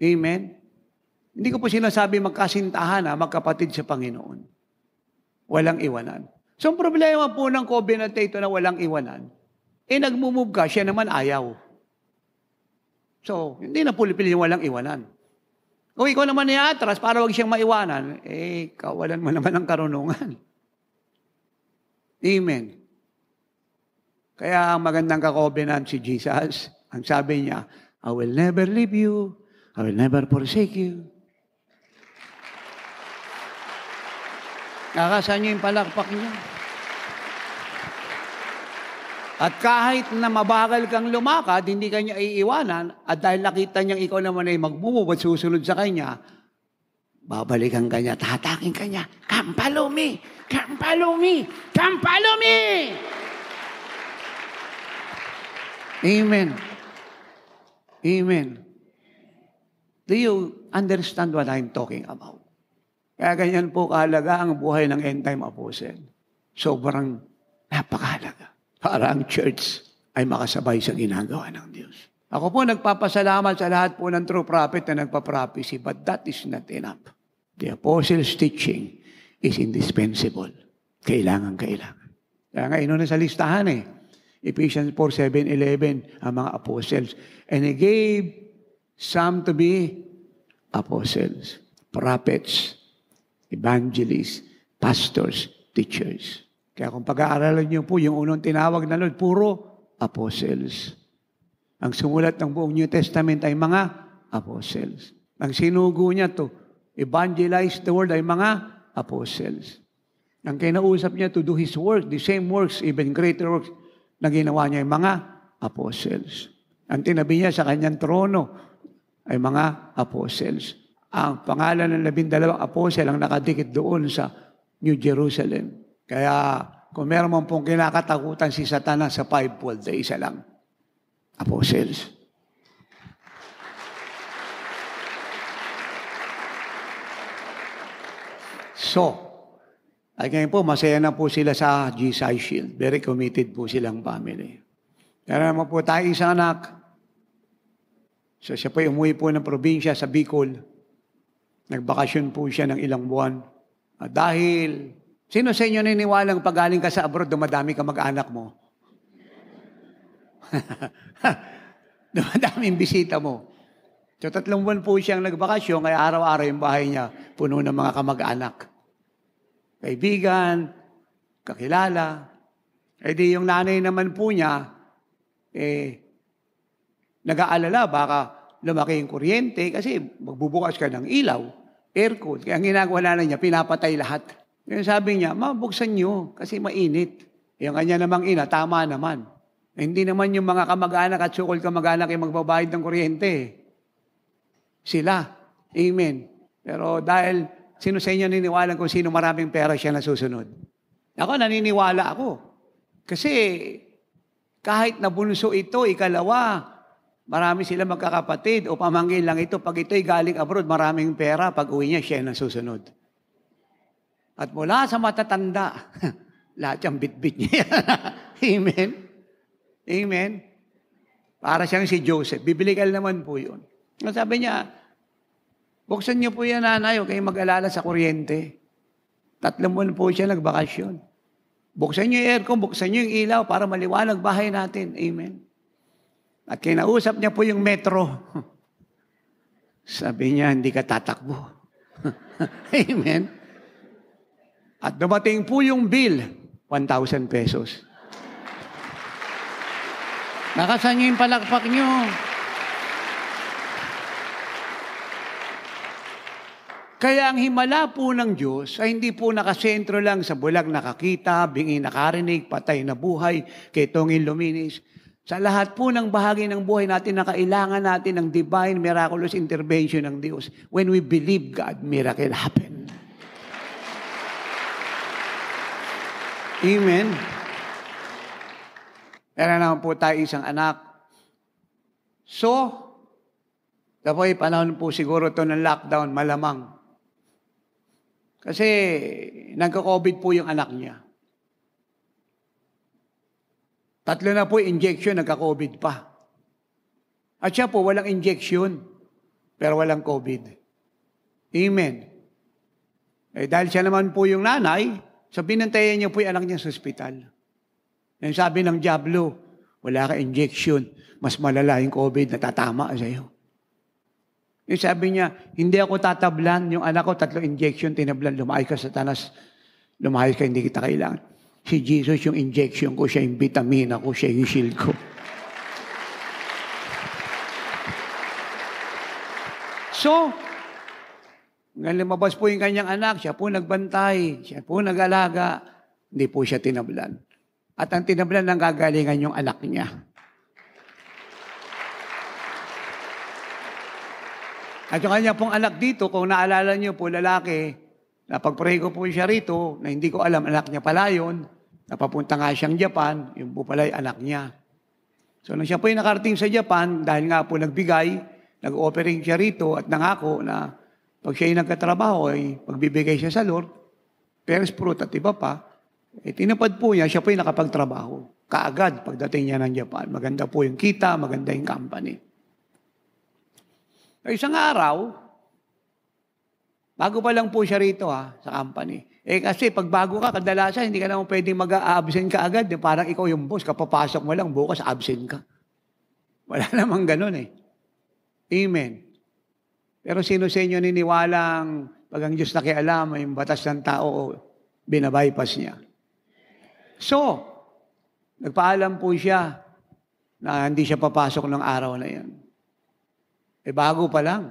S2: Amen? Hindi ko po sinasabi magkasintahan magkapatid sa Panginoon. Walang iwanan. So, ang problema po ng covenant ito na walang iwanan, nag-move ka, siya naman ayaw. So, hindi na pulipil yung walang iwanan. Kung ikaw naman atras para wag siyang maiwanan, kawalan mo naman ng karunungan. Amen. Kaya ang magandang ka-covenant si Jesus, ang sabi niya, I will never leave you, I will never forsake you. Nakasan niyo yung palakpak niya. At kahit na mabagal kang lumakad, hindi kanya iiwanan, at dahil nakita niyang ikaw naman ay magmumove at susunod sa kanya, babalikan kanya, tataking kanya, come follow me, come follow me, come follow me. Amen. Amen. Do you understand what I'm talking about? Kaya ganyan po kahalaga ang buhay ng end-time apostle. Sobrang napakahalaga para ang church ay makasabay sa ginagawa ng Diyos. Ako po nagpapasalamat sa lahat po ng true prophet na nagpa-prophecy, but that is not enough. The apostles' teaching is indispensable. Kailangan. Kaya nga, ino na sa listahan Ephesians 4:7-11, ang mga apostles. And He gave some to be apostles, prophets, evangelists, pastors, teachers. Kaya kung pag-aaralan niyo po, yung unang tinawag na Lord, puro apostles. Ang sumulat ng buong New Testament ay mga apostles. Ang sinugo niya to evangelize the world ay mga apostles. Ang kinausap niya to do His work, the same works, even greater works, na ginawa niya ay mga apostles. Ang tinabi niya sa kanyang trono ay mga apostles. Ang pangalan ng 12 apostle ang nakadikit doon sa New Jerusalem. Kaya kung meron man pong kinakatakutan si Satanas sa fivefold, ay isa lang. Apostles. So, ay ngayon po, masaya na po sila sa GSI Shield. Very committed po silang family. Kaya naman po tayo isang anak. So siya po umuwi po ng probinsya sa Bicol. Nagbakasyon po siya ng ilang buwan. At dahil, sino sa inyo niniwalang pag galing ka sa abroad, dumadami ka mag-anak mo? Dumadaming bisita mo. So 3 buwan po siyang nagbakasyon, kaya araw-araw yung bahay niya puno ng mga kamag-anak. Kaibigan, kakilala. Eh di yung nanay naman po niya, nag-aalala, baka lumaki yung kuryente kasi magbubukas ka ng ilaw, aircon. Kaya ang ginagawa na niya, pinapatay lahat. Yung sabi niya, mabuksan niyo kasi mainit. Yung kanya namang ina, tama naman. Hindi naman yung mga kamag-anak at sukol kamag-anak ay magbabayad ng kuryente. Sila. Amen. Pero dahil sino sa inyo niniwala kung sino maraming pera siya na susunod? Ako, naniniwala ako. Kasi kahit na bunso ito, ikalawa, marami sila magkakapatid o pamangkin lang ito. Pag ito'y galing abroad, maraming pera. Pag uwi niya, siya na susunod. At mula sa matatanda, lahat yung bit-bit niya. Amen. Amen. Para siyang si Joseph. Biblical naman po yun. Sabi niya, buksan niyo po yan, nanay, huwag kayong mag-alala sa kuryente. 3 buwan po siya nagbakasyon. Buksan niyo yung aircon, buksan niyo yung ilaw para maliwanag bahay natin. Amen. At kinausap niya po yung metro. Sabi niya, hindi ka tatakbo. Amen. At dumating po yung bill, 1,000 pesos. Nakasan niyo yung palakpak niyo. Kaya ang himala po ng Diyos ay hindi po nakasentro lang sa bulag nakakita, bingi nakarinig, patay na buhay, ketongin luminis. Sa lahat po ng bahagi ng buhay natin na kailangan natin ng divine miraculous intervention ng Diyos. When we believe God, miracle happen. Amen. Meron naman po tayo isang anak. So, tapos panahon po siguro ito ng lockdown, malamang. Kasi nagka-COVID po yung anak niya. 3 na po injection, nagka-COVID pa. At siya po, walang injection, pero walang COVID. Amen. Dahil siya naman po yung nanay, so binantayan niya po yung anak niya sa ospital. Yung sabi ng Diablo, wala ka injection, mas malala yung COVID, natatama sa'yo. Yung sabi niya, hindi ako tatablan, yung anak ko 3 injection, tinablan, lumayas ka Satanas, lumayas ka, hindi kita kailangan. Si Jesus yung injection ko, siya yung vitamina ko, siya yung shield ko. So, nang lumabas po yung kanyang anak, siya po nagbantay, siya po nag-alaga, hindi po siya tinablan. At ang tinablan ng gagalingan yung anak niya. At yung kanya pong anak dito, kung naalala niyo po, lalaki, napag-pray ko po siya rito, na hindi ko alam, anak niya pala yun, napapunta nga siyang Japan, yung po pala yung anak niya. So, nung siya po yung nakarating sa Japan, dahil nga po nagbigay, nag-offering siya rito at nangako na pag siya yung nagkatrabaho, ay pagbibigay siya sa Lord, first fruit at iba pa, tinapad po niya, siya po yung nakapagtrabaho. Kaagad, pagdating niya ng Japan. Maganda po yung kita, maganda yung company. Isang araw, bago pa lang po siya rito sa company. Kasi pag bago ka, kadalasan, hindi ka naman pwedeng mag-absent ka agad. Parang ikaw yung boss, kapapasok mo lang, bukas absent ka. Wala namang ganun Amen. Pero sino sa inyo niniwalang pag ang Diyos nakialam, yung batas ng tao, binabypass niya? So, nagpaalam po siya na hindi siya papasok ng araw na yan. Bago pa lang.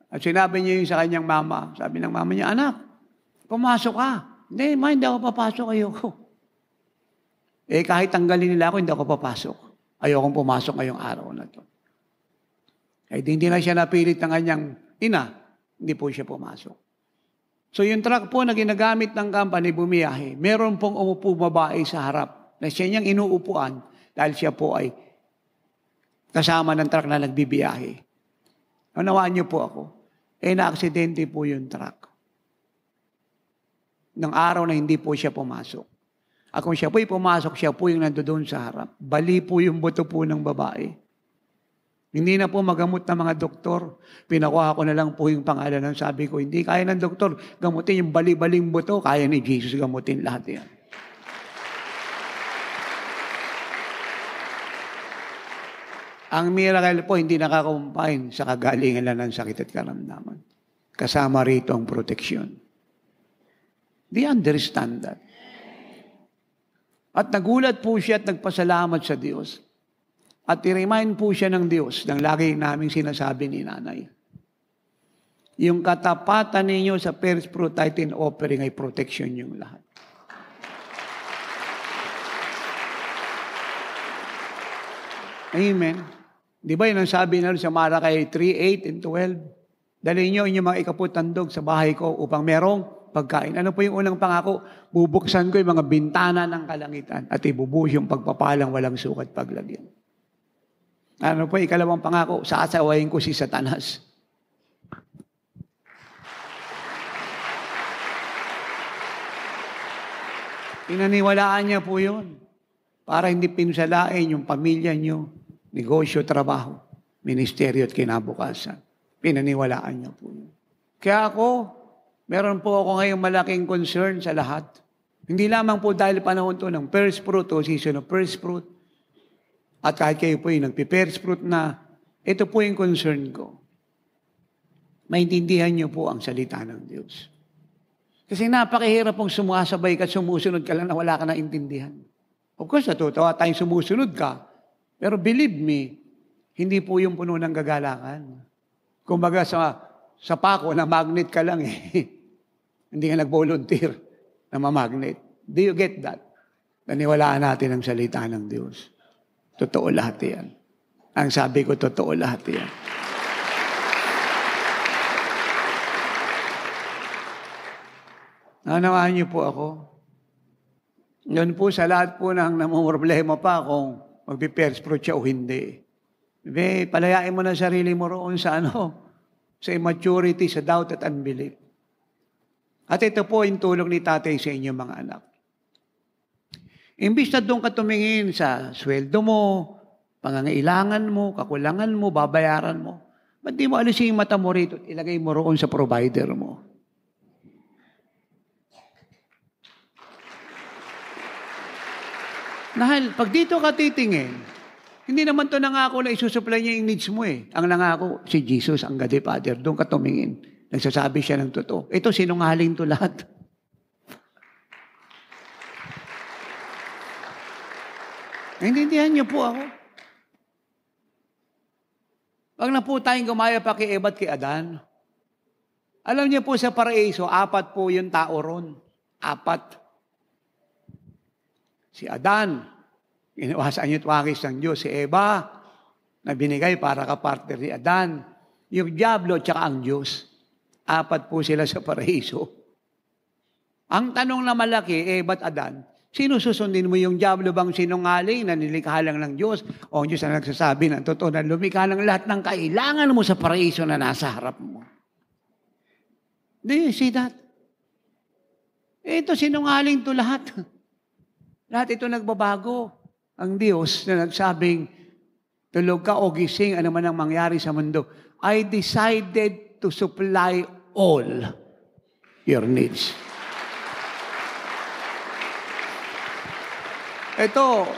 S2: At sinabi niya yung sa kanyang mama, sabi ng mama niya, anak, pumasok ka. Hindi ako papasok, ayoko. Kahit tanggalin nila ako, hindi ako papasok. Ayokong pumasok ngayong araw na to. Hindi na siya napilit ng kanyang ina, hindi po siya pumasok. So yung truck po na ginagamit ng company, bumiyahe, meron pong umupo babae sa harap na siya niyang inuupuan dahil siya po ay kasama ng truck na nagbibiyahe. Unawaan niyo po ako. Na-aksidente po yung truck. Nang araw na hindi po siya pumasok. At kung siya po'y pumasok, siya po yung nandoon sa harap. Bali po yung buto po ng babae. Hindi na po magamot ng mga doktor. Pinakuha ko na lang po yung pangalan ng sabi ko, hindi kaya ng doktor gamutin yung bali-baling buto, kaya ni Jesus gamutin lahat yan. Ang miracle po, hindi nakakumpain sa kagalingan lang ng sakit at karamdaman. Kasama rito ang proteksyon. They understand that. At nagulat po siya at nagpasalamat sa Diyos. At i-remind po siya ng Diyos ng lagi naming sinasabi ni nanay. Yung katapatan ninyo sa first fruit tithe offering ay protection yung lahat. Amen. Di ba yun ang sabi na sa Malakay 3:8 and 12? Dali nyo inyong mga ikaputandog sa bahay ko upang merong pagkain. Ano po yung unang pangako? Bubuksan ko yung mga bintana ng kalangitan at ibubuhos yung pagpapalang walang sukat paglagyan. Ano po yung ikalawang pangako? Sasawayin ko si Satanas. Pinaniwalaan niya po yun para hindi pinsalain yung pamilya niyo, negosyo, trabaho, ministeryo at kinabukasan. Pinaniwalaan niya po yun. Kaya meron po ako ngayong malaking concern sa lahat. Hindi lamang po dahil panahon to ng first fruit o season of first fruit. At kahit kayo po yung nagpi-first fruit na, ito po yung concern ko. Maintindihan niyo po ang salita ng Diyos. Kasi napakahirap pong sumasabay ka at sumusunod ka lang na wala ka na intindihan. Of course, natutuwa tayong sumusunod ka. Pero believe me, hindi po yung puno ng gagalakan. Kumbaga sa pako, na magnet ka lang Hindi ka nag-volunteer na mamagnet. Do you get that? Naniwalaan natin ang salita ng Diyos. Totoo lahat yan. Ang sabi ko, totoo lahat yan. Nanawaan niyo po ako. Yun po sa lahat po ng namumroblema pa kung magpi-first fruit siya o hindi. Palayain mo na sarili mo roon sa sa immaturity, sa doubt at unbelief. At ito po yung tulong ni tatay sa inyong mga anak. Imbis na doon ka tumingin sa sweldo mo, pangangailangan mo, kakulangan mo, babayaran mo, ba't di mo alisin yung mata mo rito at ilagay mo roon sa provider mo? Dahil pag dito ka titingin, hindi naman to nangako na isusupply niya yung needs mo Ang nangako, si Jesus, ang God the Father. Doon ka tumingin. Nagsasabi siya ng totoo. Ito, sinungaling to lahat. Naintindihan niyo po ako? Wag na po tayong gumaya pa kay Eva at kay Adan. Alam niyo po sa paraiso, 4 po yung tao ron. 4. Si Adan, iniwasan niyo tuwagis ng Diyos. Si Eva, na binigay para ka-partner ni Adan. Yung Diablo at saka ang Diyos. 4 po sila sa paraiso. Ang tanong na malaki, Eva at Adan, sino susundin mo, yung Diablo bang sinungaling na nilikha lang ng Diyos? O ang Diyos na nagsasabi ng totoo na lumikha ng lahat ng kailangan mo sa paraiso na nasa harap mo? Do you see that? Ito, sinungaling to lahat. Lahat ito nagbabago. Ang Diyos na nagsabing, tulog ka o gising, ano man ang mangyari sa mundo, I decided to supply all your needs. Ito,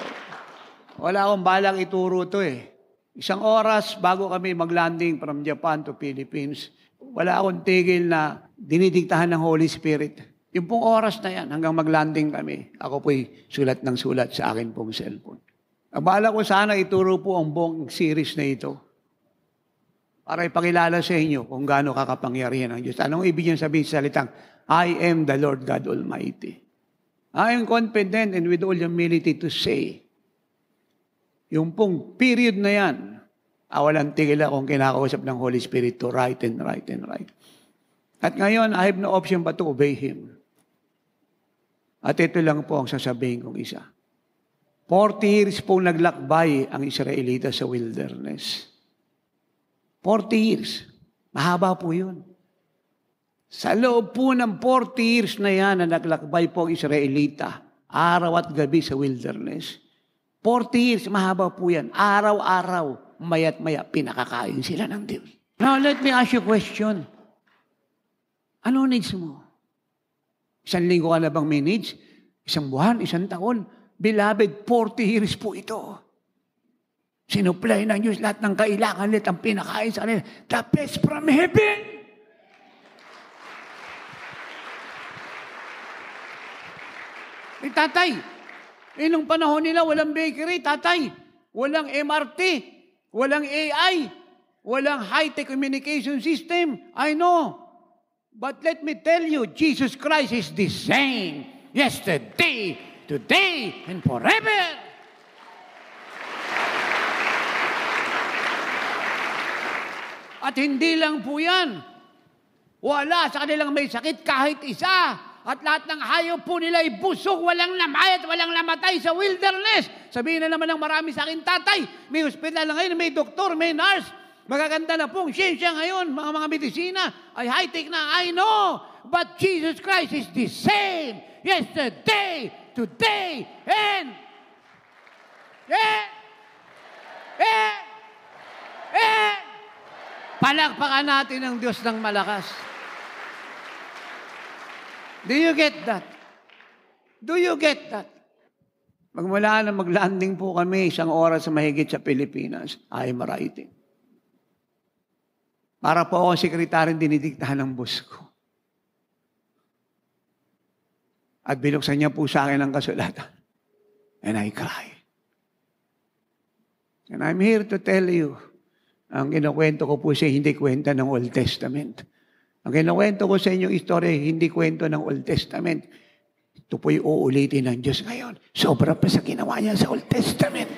S2: wala akong balang ituro ito eh. 1 oras bago kami mag-landing from Japan to Philippines, wala akong tigil na dinidiktahan ng Holy Spirit. Yung pong oras na yan, hanggang mag-landing kami, ako po'y sulat ng sulat sa akin pong cellphone. Ang bala ko sana ituro po ang buong series na ito para ipakilala sa inyo kung gaano kakapangyarihan ng Diyos. Anong ibig niya sabihin sa salitang, I am the Lord God Almighty. I am confident and with all humility to say, yung pong period na yan, walang tigil akong kinakausap ng Holy Spirit to write and write and write. At ngayon, I have no option but to obey Him. At ito lang po ang sasabihin kong isa. 40 years po naglakbay ang Israelita sa wilderness. 40 years. Mahaba po yun. Sa loob po ng 40 years na yan na naglakbay po ang Israelita, araw at gabi sa wilderness. 40 years, mahaba po yan. Araw-araw, maya't maya, pinakakain sila ng Diyos. Now, let me ask you a question. Ano needs mo? 1 linggo ka na bang may needs? 1 buwan, 1 taon? Beloved, 40 years po ito. Sinupply ng Diyos lahat ng kailangan nila, ang pinakain sa kanila. The best from heaven. Tatay, nung panahon nila, walang bakery, tatay. Walang MRT, walang AI, walang high-tech communication system. I know. But let me tell you, Jesus Christ is the same yesterday, today, and forever. At hindi lang po yan. Wala sa kanilang may sakit kahit isa. At lahat ng hayop po nila ay busog, walang namayat, walang namatay sa wilderness. Sabihin na naman ng marami sa akin, tatay, may hospital na ngayon, may doktor, may nurse. Magaganda na pong siyensya ngayon, mga medisina, ay high-tech na, I know. But Jesus Christ is the same yesterday, today, and palakpakan natin ang Diyos ng malakas. Do you get that? Do you get that? Magmula na mag-landing po kami 1 oras sa mahigit sa Pilipinas, I am writing. Para po akong sekretaryo dinidiktahan ng boss ko. At binuksan niya po sa akin ang kasulatan. And I cry. And I'm here to tell you, ang kinukwento ko po siya hindi kwenta ng Old Testament. Ang kinukwento ko sa inyong istorya, hindi kwento ng Old Testament. Ito po'y uulitin ng Diyos ngayon. Sobra pa sa ginawa niya sa Old Testament.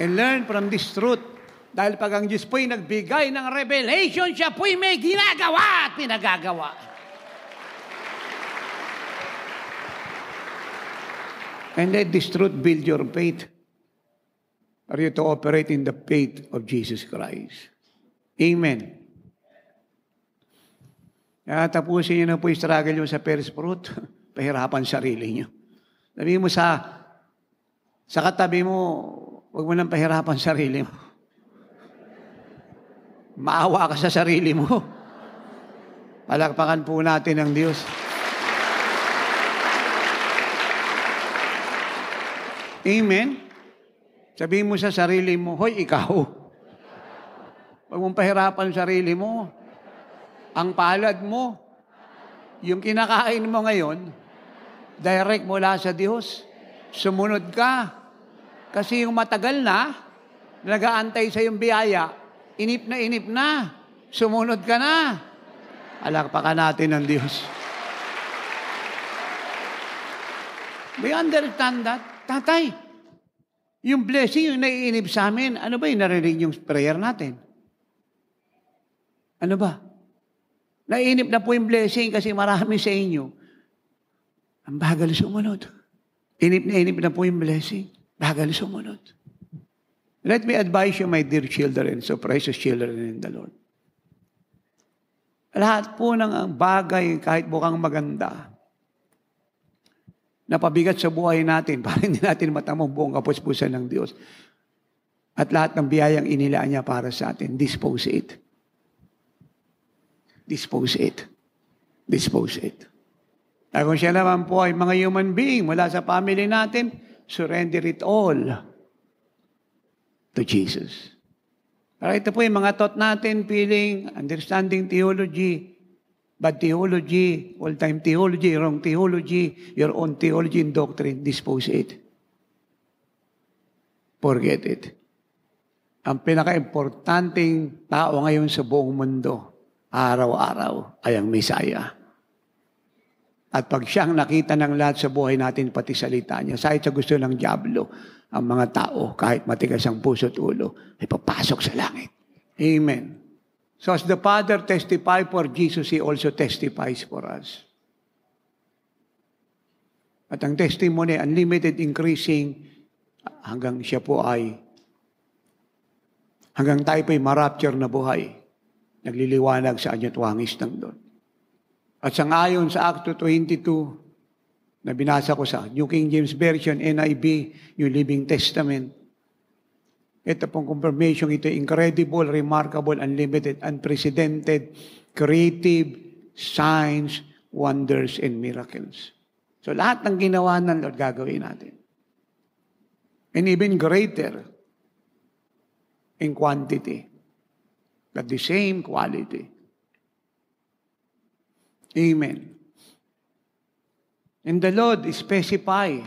S2: And learn from this truth. Dahil pag ang Diyos po'y nagbigay ng revelation, siya po'y may ginagawa at pinagagawa. And let this truth build your faith. For you to operate in the faith of Jesus Christ. Amen. Kaya tapusin niyo na po yung struggle niyo sa first fruit. Pahirapan sarili niyo. Sabihin mo sa katabi mo, huwag mo nang pahirapan sarili mo. Maawa ka sa sarili mo. Palakpakan po natin ang Diyos. Amen. Sabihin mo sa sarili mo, hoy, ikaw. Huwag mong pahirapan sarili mo. Ang palad mo, Yung kinakain mo ngayon, direct mula sa Diyos. Sumunod ka. Kasi yung matagal na, nag-aantay sa yung biyaya, inip na. Sumunod ka na. Palakpakan natin ng Diyos. Do you understand that? Tatay, yung blessing, yung naiinip sa amin, ano ba yung narinig yung prayer natin? Ano ba? Naiinip na po yung blessing kasi marami sa inyo. Ang bagal sumunod. Inip na po yung blessing. Bagal sumunod. Let me advise you, my dear children, so precious children in the Lord. Lahat po ng bagay, kahit mukhang maganda, napabigat sa buhay natin para hindi natin matamang buong kapuspusan ng Diyos. At lahat ng biyayang inilaan niya para sa atin, dispose it. Dispose it. Dispose it. At kung siya naman po ay mga human being mula sa family natin, surrender it all to Jesus. Pero ito po yung mga thought natin, feeling, understanding theology, bad theology, all-time theology, wrong theology, your own theology and doctrine, dispose it. Forget it. Ang pinaka-importanting tao ngayon sa buong mundo, araw-araw, ay ang Messiah. At pag siyang nakita ng lahat sa buhay natin, pati salita niya, kahit sa gusto ng diablo, ang mga tao, kahit matigas ang puso at ulo, ay papasok sa langit. Amen. So as the Father testified for Jesus, He also testifies for us. At ang testimony, unlimited increasing, hanggang siya po ay, hanggang tayo po ay marapture na buhay, nagliliwanag sa anyo't wangis ng doon. At sangayon sa Acts 22, na binasa ko sa New King James Version, NIV, New Living Testament, ito pong confirmation, ito incredible, remarkable, unlimited, unprecedented, creative, signs, wonders, and miracles. So lahat ng ginawa ng Lord, gagawin natin. And even greater in quantity, but the same quality. Amen. And the Lord specify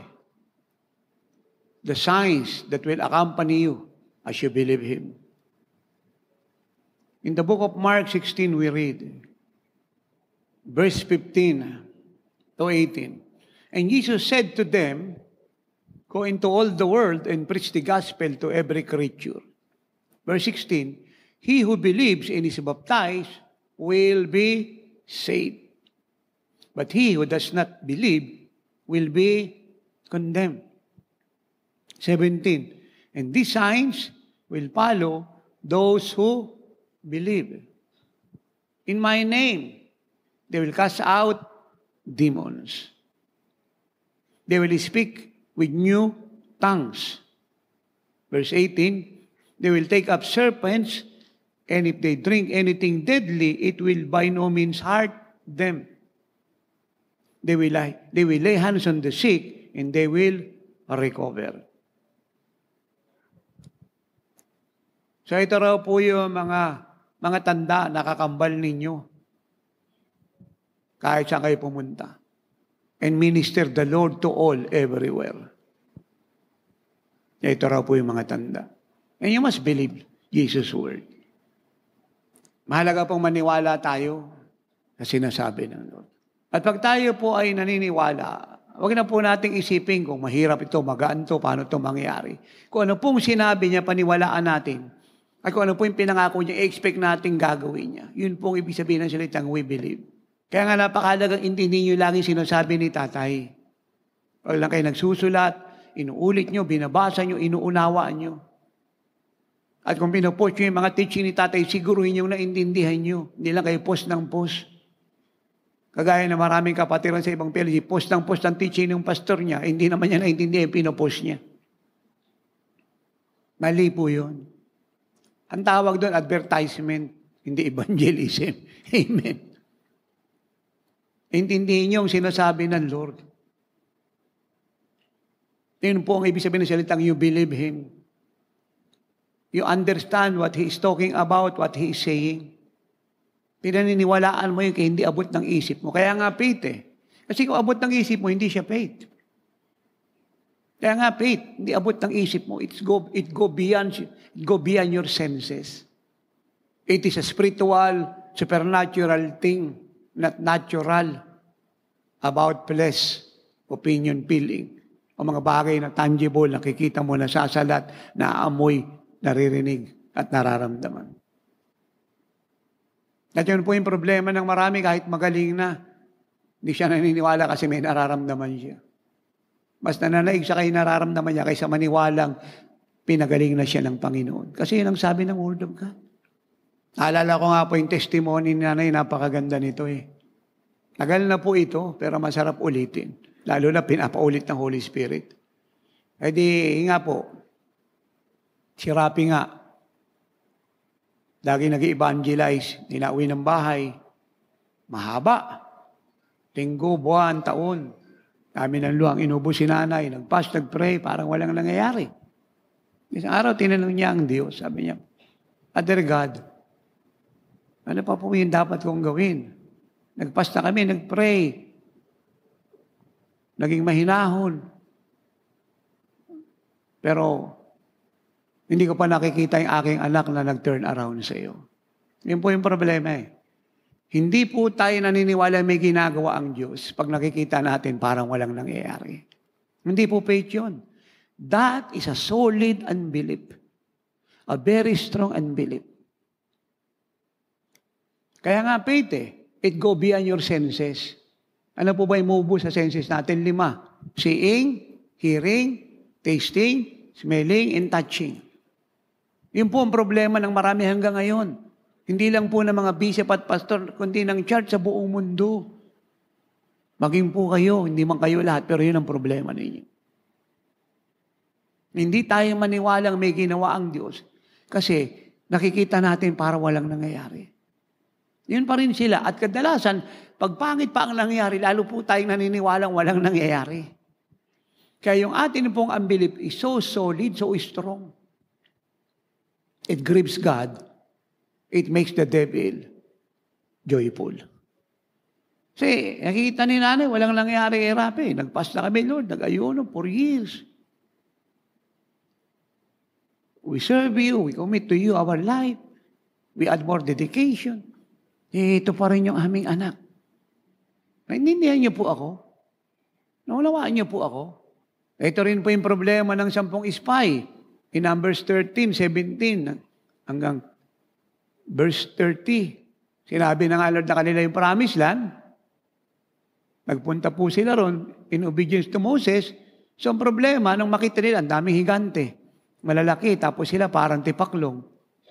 S2: the signs that will accompany you as you believe Him. In the book of Mark 16, we read, verse 15 to 18. And Jesus said to them, go into all the world and preach the gospel to every creature. Verse 16, he who believes and is baptized will be saved. But he who does not believe will be condemned. 17, and these signs will follow those who believe. In my name, they will cast out demons. They will speak with new tongues. Verse 18, they will take up serpents, and if they drink anything deadly, it will by no means hurt them. They will lay hands on the sick, and they will recover. So ito raw po yung mga tanda na kakambal ninyo. Kahit saan kayo pumunta. And minister the Lord to all everywhere. Ito raw po yung mga tanda. And you must believe Jesus' word. Mahalaga pong maniwala tayo sa sinasabi ng Lord. At pag tayo po ay naniniwala, huwag na po nating isipin kung mahirap ito, magaan ito, paano ito mangyari. Kung ano pong sinabi niya, paniwalaan natin. At kung ano po yung pinangako niya, expect natin gagawin niya. Yun pong ibig sabihin ng salitang we believe. Kaya nga napakalagang intindihin niyo lagi sinasabi ni Tatay. Pag lang kayo nagsusulat, inuulit niyo, binabasa niyo, inuunawaan niyo. At kung pinupost niyo yung mga teaching ni Tatay, siguruhin niyo naintindihan niyo. Hindi lang kayo post ng post. Kagaya na maraming kapatiran sa ibang PLG, post ng teaching ng pastor niya, hindi naman niya naintindihan yung pinopost niya. Mali po yun. Ang tawag doon, advertisement, hindi evangelism. Amen. Intindihin niyo ang sinasabi ng Lord. Yun po ang ibig sabihin ng salitang you believe Him. You understand what He is talking about, what He is saying. Pinaniniwalaan mo yun kaya hindi abot ng isip mo. Kaya nga faith eh. Kasi kung abot ng isip mo, hindi siya faith. Kaya nga faith, hindi abot ng isip mo. It go beyond your senses. It is a spiritual, supernatural thing, not natural, about flesh, opinion, feeling. O mga bagay na tangible, nakikita mo, nasasalat, naaamoy, naririnig, at nararamdaman. At yun po yung problema ng marami kahit magaling na. Hindi siya naniniwala kasi may nararamdaman siya. Mas nananaig siya kay nararamdaman niya kaysa maniwalang pinagaling na siya ng Panginoon. Kasi yun ang sabi ng Word of God. Naalala ko nga po yung testimony ni nanay, napakaganda nito eh. Tagal na po ito, pero masarap ulitin. Lalo na pinapaulit ng Holy Spirit. Eh di nga po, si Rapi nga, lagi nag-evangelize, ninauwi ng bahay. Mahaba. Linggo, buwan, taon. Kami ng luwang inubo si nanay. Nag-fast, nag-pray, parang walang nangyayari. Isang araw, tinanong niya ang Diyos. Sabi niya, Father God, ano pa po yung dapat kong gawin? Nag-fast na kami, nag-pray. Naging mahinahon. Pero, hindi ko pa nakikita yung aking anak na nag-turn around sa iyo. Yun po yung problema eh. Hindi po tayo naniniwala may ginagawa ang Diyos pag nakikita natin parang walang nangyayari. Hindi po faith yun. That is a solid unbelief. A very strong unbelief. Kaya nga faith eh. It go beyond your senses. Ano po ba yung mubo sa senses natin? 5. Seeing, hearing, tasting, smelling, and touching. Yun po ang problema ng marami hanggang ngayon. Hindi lang po ng mga bishop at pastor, kundi ng church sa buong mundo. Maging po kayo, hindi man kayo lahat, pero yun ang problema ninyo. Hindi tayo maniwalang may ginawa ang Diyos kasi nakikita natin para walang nangyayari. Yun pa rin sila. At kadalasan, pag pangit pa ang nangyayari, lalo po tayong naniniwalang walang nangyayari. Kaya yung atin pong unbelief is so solid, so strong. It grieves God. It makes the devil joyful. Kasi nakikita ni nanay, walang nangyayari kay Rapi. Nagpas na kami, Lord, nag-ayuno for years. We serve you, we commit to you our life. We add more dedication. Ito pa rin yung aming anak. Naintindihan niyo po ako? Naunawaan niyo po ako? Ito rin po yung problema ng 10 spy. In Numbers 13, 17, hanggang verse 30. Sinabi ng Lord na kanila yung promised land. Nagpunta po sila ron in obedience to Moses. So ang problema, nung makita nila, ang daming higante. Malalaki, tapos sila parang tipaklong.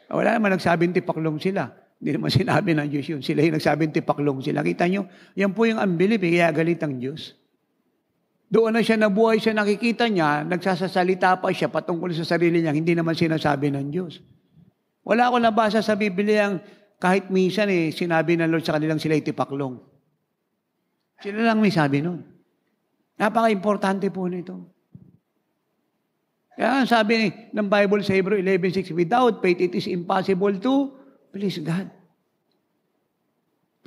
S2: Wala naman nagsabing tipaklong sila. Hindi naman sinabi ng Diyos yun. Sila yung nagsabing tipaklong sila. Kita nyo, yan po yung unbelief, kaya galit ang Diyos. Doon na siya nabuhay, siya nakikita niya, nagsasasalita pa siya patungkol sa sarili niya, hindi naman sinasabi ng Diyos. Wala ako nabasa sa Biblia yung kahit minsan sinabi ng Lord sa kanilang sila'y tipaklong. Sila lang may sabi nun. Napaka-importante po nito. Kaya sabi ng Bible sa Hebrew 11:6, without faith, it is impossible to please God.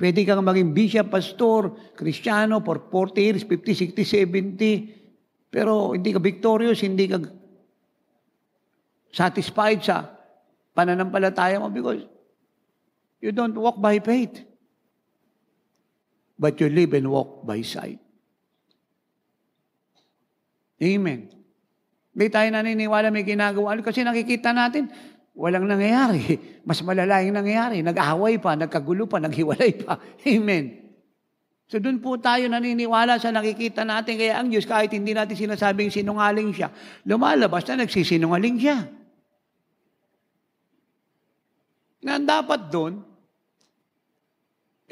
S2: Pwede kang maging bishop, pastor, Kristiyano for 40 years, 50, 60, 70, pero hindi ka victorious, hindi ka satisfied sa pananampalataya mo because you don't walk by faith, but you live and walk by sight. Amen. Hindi tayo naniniwala may ginagawa kasi nakikita natin, walang nangyayari. Mas malala yung nangyayari. Nag-away pa, nagkagulo pa, naghiwalay pa. Amen. So doon po tayo naniniwala sa nakikita natin. Kaya ang Diyos, kahit hindi natin sinasabing sinungaling siya, lumalabas na nagsisinungaling siya. Na dapat doon,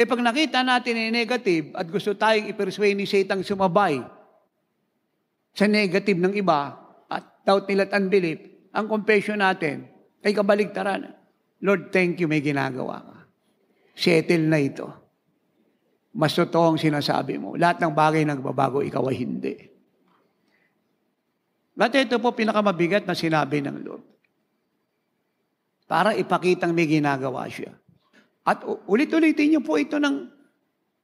S2: pag nakita natin ay negative at gusto tayong i-persuade ni Satan sumabay sa negative ng iba at doubt nila at unbelief, ang confession natin ay kabaligtaran. Lord, thank you, may ginagawa ka. Settle na ito. Mas totoo ang sinasabi mo. Lahat ng bagay nagbabago, ikaw ay hindi. At ito po pinakamabigat na sinabi ng Lord. Para ipakitang may ginagawa siya. At ulit-ulitin niyo po ito ng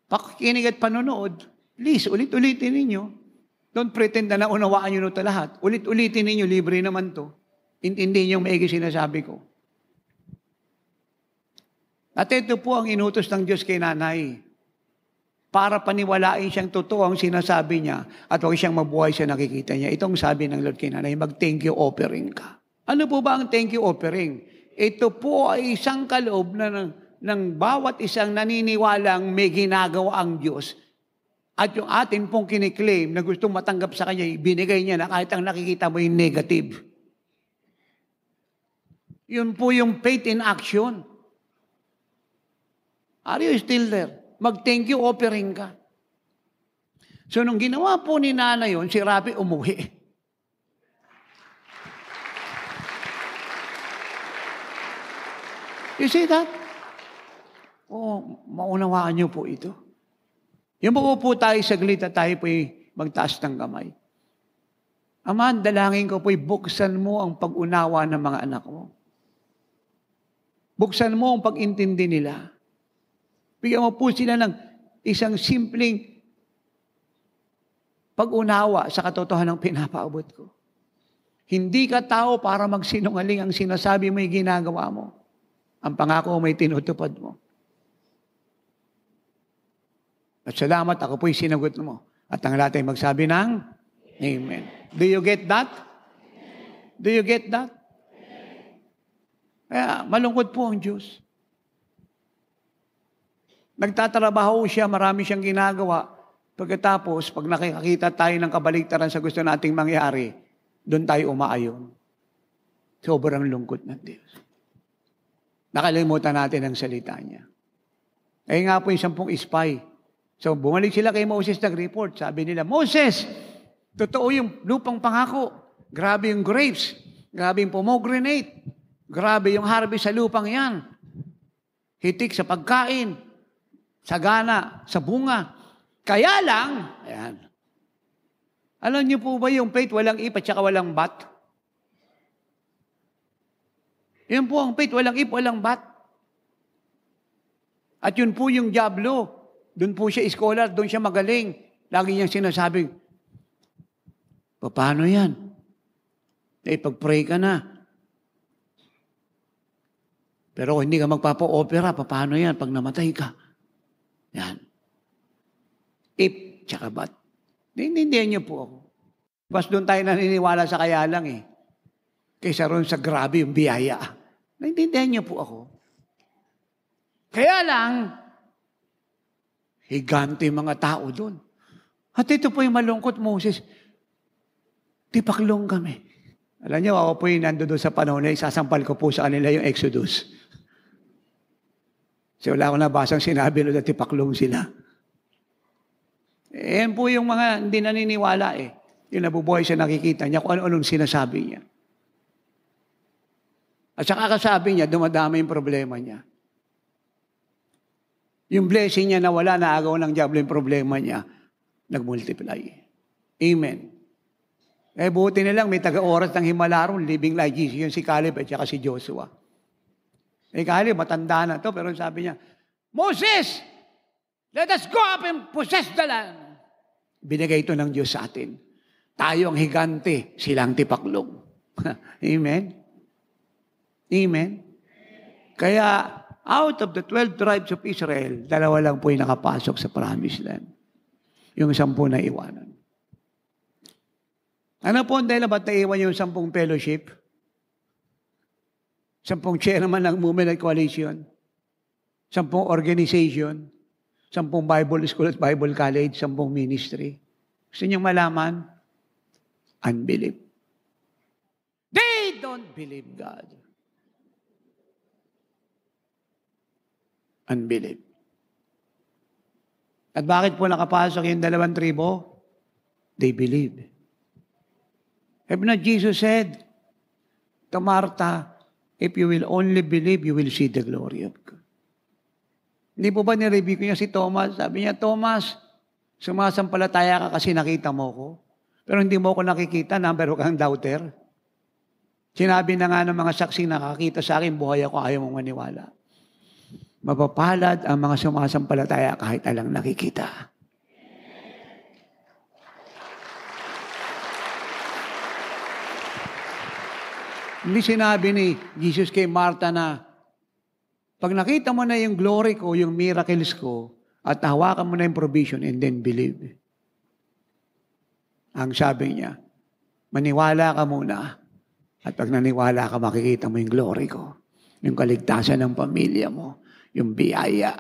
S2: pakikinig at panonood. Please, ulit-ulitin ninyo. Don't pretend na naunawaan niyo ito lahat. Ulit-ulitin ninyo, libre naman to. Intindihin niyo maigi sinasabi ko. At ito po ang inutos ng Diyos kay nanay. Para paniwalain siyang totoo ang sinasabi niya at huwag siyang mabuhay sa nakikita niya. Itong sabi ng Lord kay nanay, mag-thank you offering ka. Ano po ba ang thank you offering? Ito po ay isang kaloob na ng bawat isang naniniwalang may ginagawa ang Diyos. At yung atin pong kiniklaim na gustong matanggap sa Kanya, binigay niya na kahit ang nakikita mo yung negative. Yun po yung faith in action. Are you still there? Mag-thank you offering ka. So nung ginawa po ni nanay yun, si Rafi umuwi. You see that? Maunawaan niyo po ito. Yung po tayo saglit at tayo po'y magtaas ng kamay. Ama, dalangin ko po'y buksan mo ang pag-unawa ng mga anak mo. Buksan mo ang pag-intindi nila. Bigyan mo po sila ng isang simpleng pag-unawa sa katotohanan ng pinapaabot ko. Hindi ka tao para magsinungaling ang sinasabi mo'y ginagawa mo. Ang pangako mo'y tinutupad mo. At salamat, ako po'y sinagot mo. At ang lahat ay magsabi ng Amen. Do you get that? Do you get that? Kaya malungkot po ang Diyos. Nagtatrabaho siya, marami siyang ginagawa. Pagkatapos, pag nakikita tayo ng kabaligtaran sa gusto nating mangyari, doon tayo umaayon. Sobrang lungkot ng Diyos. Nakalimutan natin ang salita niya. Kaya nga po yung 10 spy. So, bumalik sila kay Moses nag-report. Sabi nila, Moses, totoo yung lupang pangako. Grabe yung grapes. Grabe yung pomegranate. Grabe yung harvest sa lupang yan. Hitik sa pagkain. Sagana sa bunga. Kaya lang, ayan. Alam niyo po ba yung faith walang if at saka walang but? Yun po ang faith, walang if, walang but. At yun po yung diablo. Doon po siya scholar, doon siya magaling. Lagi niyang sinasabi, paano yan? Pag-pray ka na. Pero kung hindi ka magpapa-opera, paano yan pag namatay ka? Yan. If, tsaka but. Naintindihan niyo po ako. Bas doon tayo naniniwala sa kaya lang eh. Kaysa ron sa grabe yung biyaya. Naintindihan niyo po ako. Kaya lang, higante yung mga tao doon. At ito po yung malungkot, Moses. Tipaklong kami. Alam niyo, ako po yung nandoon sa panahon na isasampal ko po sa kanila yung Exodus. Kasi wala akong nabasang sinabi na tipaklong sila. Yan po yung mga hindi naniniwala eh. Yung nabubuhay siya, nakikita niya kung ano-anong sinasabi niya. At saka kasabi niya, dumadami yung problema niya. Yung blessing niya na wala, naagaw ng diablo yung problema niya, nag-multiply. Amen. Buti na lang, may taga-oras ng Himalaron, living like Jesus, yun si Caleb at saka si Joshua. Caleb, matanda na to, pero sabi niya, Moses, let us go up and possess the land. Binigay ito ng Diyos sa atin. Tayo ang higante, silang tipaklong. Amen? Amen? Kaya, out of the 12 tribes of Israel, 2 lang po yung nakapasok sa promised land. Yung 10 na iwanan. Ano po ang dahil ba't naiwan yung 10 fellowship? 10 chairman ng movement at coalition? 10 organization? 10 Bible school at Bible college? 10 ministry? Gusto niyong malaman? Unbelief. They don't believe God. Unbelief. At bakit po nakapasok yung 2 tribo? They believe. Have not Jesus said to Martha, if you will only believe, you will see the glory of God. Hindi po ba nireview niya si Thomas? Sabi niya, Thomas, sumasampalataya ka kasi nakita mo ko. Pero hindi mo ko nakikita, number kang doubter. Sinabi na nga ng mga saksi nakakita sa akin, buhay ako, ayaw mong maniwala. Mapapalad ang mga sumasampalataya kahit alang nakikita. Hindi sinabi ni Jesus kay Martha na, pag nakita mo na yung glory ko, yung miracles ko, at hawakan mo na yung provision and then believe. Ang sabi niya, maniwala ka muna. At pag naniwala ka, makikita mo yung glory ko. Yung kaligtasan ng pamilya mo, yung biyaya,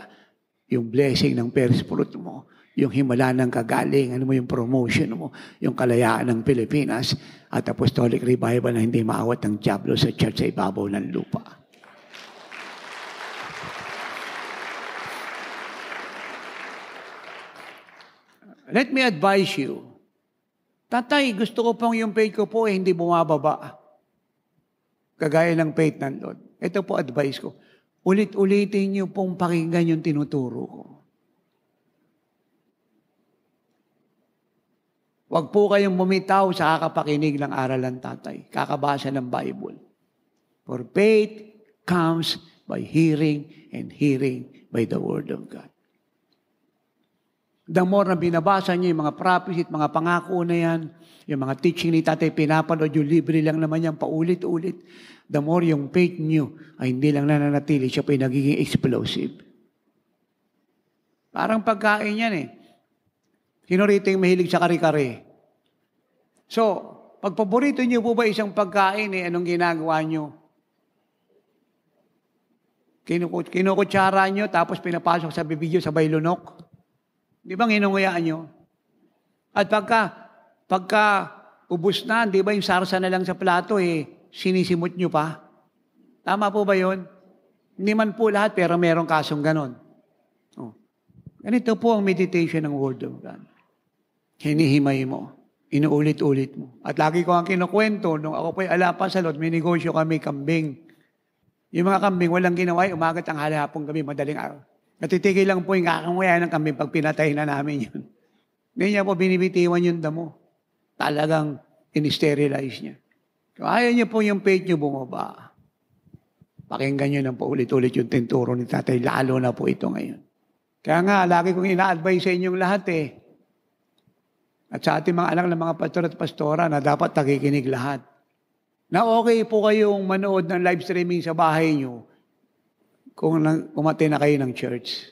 S2: yung blessing ng first fruit mo, yung himala ng kagalingan mo, yung promotion mo, yung kalayaan ng Pilipinas, at apostolic revival na hindi maawat ng diablo sa church sa ibabaw ng lupa. Let me advise you. Tatay, gusto ko pong yung faith ko po hindi bumababa. Kagaya ng faith ng Lord. Ito po advice ko. Ulit-ulitin niyo pong pakinggan yung tinuturo ko. Huwag po kayong bumitaw sa kakapakinig ng aral ng tatay, kakabasa ng Bible. For faith comes by hearing and hearing by the Word of God. The more na binabasa niyo yung mga prophecy at mga pangako na yan, yung mga teaching ni tatay, pinapanood yung libre lang naman yan, paulit-ulit. The more yung faith niyo ay hindi lang nananatili, siya pa yung nagiging explosive. Parang pagkain yan eh. Sino rito yung mahilig sa kare-kare? So, pag paborito niyo po ba isang pagkain eh, anong ginagawa niyo? Kinukutsara niyo tapos pinapasok sa bibig niyo sabay lunok? Di ba nginunguyaan niyo? At pagka ubus na, di ba yung sarsa na lang sa plato eh, sinisimot niyo pa? Tama po ba yun? Hindi man po lahat pero merong kasong ganon. Oh. Ganito po ang meditation ng Word of God. Hinihimay mo. Inuulit-ulit mo. At lagi ko ang kinukwento, nung ako po'y alapa sa Lord, may negosyo kami, kambing. Yung mga kambing, walang ginawa, umagat ang halahapong kami, madaling araw. Natitigil lang po yung kakanguya ng kambing pag pinatay na namin yun. Hindi niya po binibitiwan yung damo. Talagang in-sterilize niya. Kung ayaw niyo po yung faith niyo bumaba, pakinggan niyo ng paulit-ulit yung tinturo ni tatay, lalo na po ito ngayon. Kaya nga, lagi kong ina-advise sa inyong lahat eh. At sa ating mga anak ng mga pastor at pastora na dapat nakikinig lahat. Na okay po kayong manood ng live streaming sa bahay niyo kung umate na kayo ng church.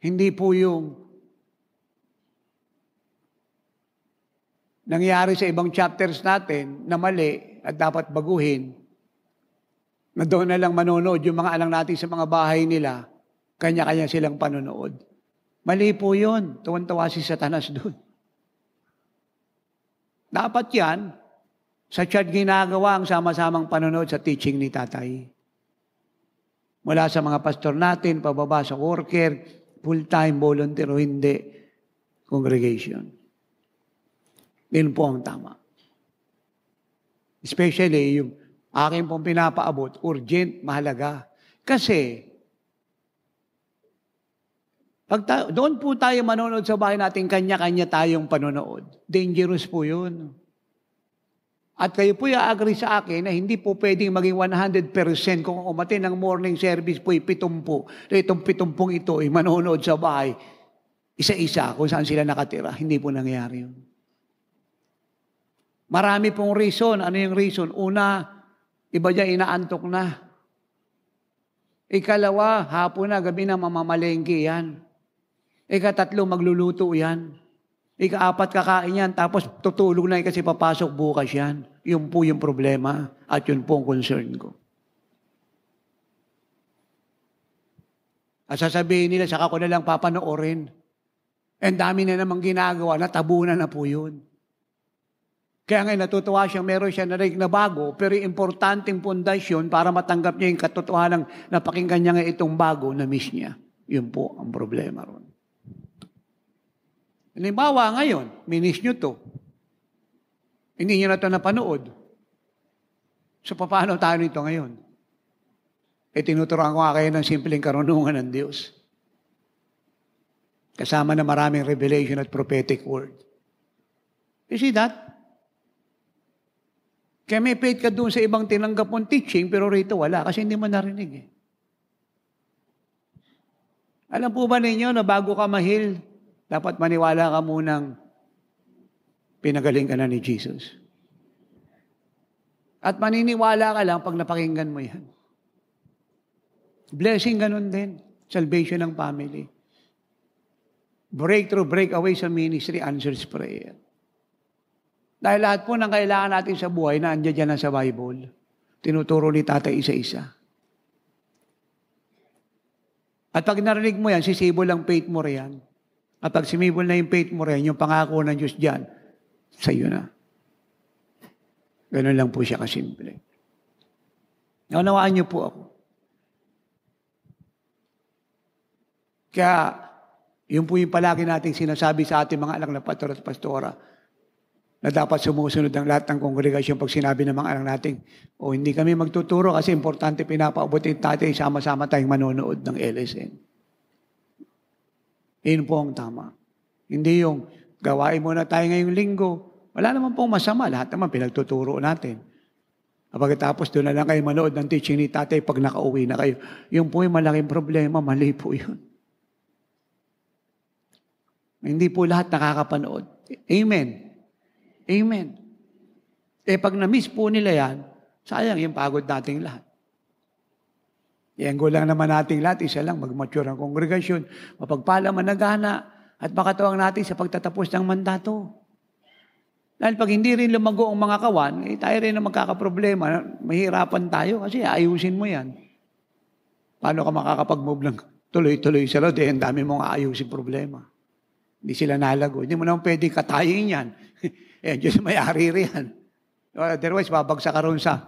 S2: Hindi po yung nangyari sa ibang chapters natin na mali at dapat baguhin, na doon na lang manonood yung mga anak natin sa mga bahay nila, kanya-kanya silang panonood. Mali po yun. Tuwan-tawa si Satanas doon. Dapat yan, sa chat ginagawa ang sama-samang panonood sa teaching ni tatay. Mula sa mga pastor natin, pababa sa worker, full-time, volunteer o hindi, congregation. Yun po ang tama. Especially yung aking pong pinapaabot, urgent, mahalaga. Kasi, doon po tayo manonood sa bahay natin, kanya-kanya tayong panonood. Dangerous po yun. At kayo po i-agree sa akin na hindi po pwedeng maging 100% kung umati ng morning service po 70. Itong 70 ito ay manonood sa bahay. Isa-isa kung saan sila nakatira. Hindi po nangyayari yun. Marami pong reason. Ano yung reason? Una, iba dyan inaantok na. Ikalawa, hapon na, gabi na mamamalengke yan. Ikatatlo, magluluto yan. Ikaapat, kakain yan. Tapos tutulog na kasi papasok bukas yan. Yun po yung problema at yun po ang concern ko. At sasabihin nila, saka ko na lang papanoorin. And dami na namang ginagawa, natabunan na po yun. Kaya ngayon natutuwa siya, meron siya narinig na bago, pero importanteng pundasyon para matanggap niya yung katotohanan na pakinggan niya nga itong bago na miss niya. Yun po ang problema ron. Halimbawa ngayon, minis nyo to. Hindi nyo na ito napanood. So, paano tayo nito ngayon? Tinuturuan ko nga kayo ng simpleng karunungan ng Diyos. Kasama na maraming revelation at prophetic word. You see that? Kaya may faith ka doon sa ibang tinanggap mong teaching, pero rito wala, kasi hindi mo narinig eh. Alam po ba ninyo na bago ka mahil, dapat maniwala ka munang pinagaling ka na ni Jesus. At maniniwala ka lang pag napakinggan mo yan. Blessing ganun din. Salvation ng family. Breakthrough, breakaway sa ministry, answers prayer. Dahil lahat po ng kailangan natin sa buhay na andyan dyan na sa Bible. Tinuturo ni Tatay isa-isa. At pag narinig mo yan, sisibol ang faith mo riyan. At pag sumibol na yung faith mo riyan, yung pangako ng Diyos dyan, sa iyo na. Ganun lang po siya kasimple. Naunawaan niyo po ako. Kaya, yun po yung palagi nating sinasabi sa ating mga anak na pastor at pastora, na dapat sumusunod ang lahat ng kongregasyon pag sinabi ng mga anak natin, hindi kami magtuturo kasi importante pinapaabot yung tatay, sama-sama tayong manonood ng LSN. Yun po ang tama. Hindi yung gawain muna tayo ngayong linggo. Wala naman pong masama. Lahat naman pinagtuturo natin. Pagkatapos doon na lang kayo manood ng teaching ni tatay pag nakauwi na kayo. Yung po yung malaking problema, mali po yun. Hindi po lahat nakakapanood. Amen. Amen. Pag na-miss po nila yan, sayang yung pagod nating lahat. Yan ko lang naman nating lahat, isa lang, mag-mature ang kongregasyon, mapagpala, managana, at makatuwang natin sa pagtatapos ng mandato. Dahil pag hindi rin lumago ang mga kawan, tayo rin na magkakaproblema, mahirapan tayo kasi ayusin mo yan. Paano ka makakapag-move lang tuloy-tuloy sa road? Ang dami mong aayusin problema. Hindi sila nalago. Hindi mo naman pwede katayin yan. Diyos may-ari riyan. Otherwise, babagsak ka ron sa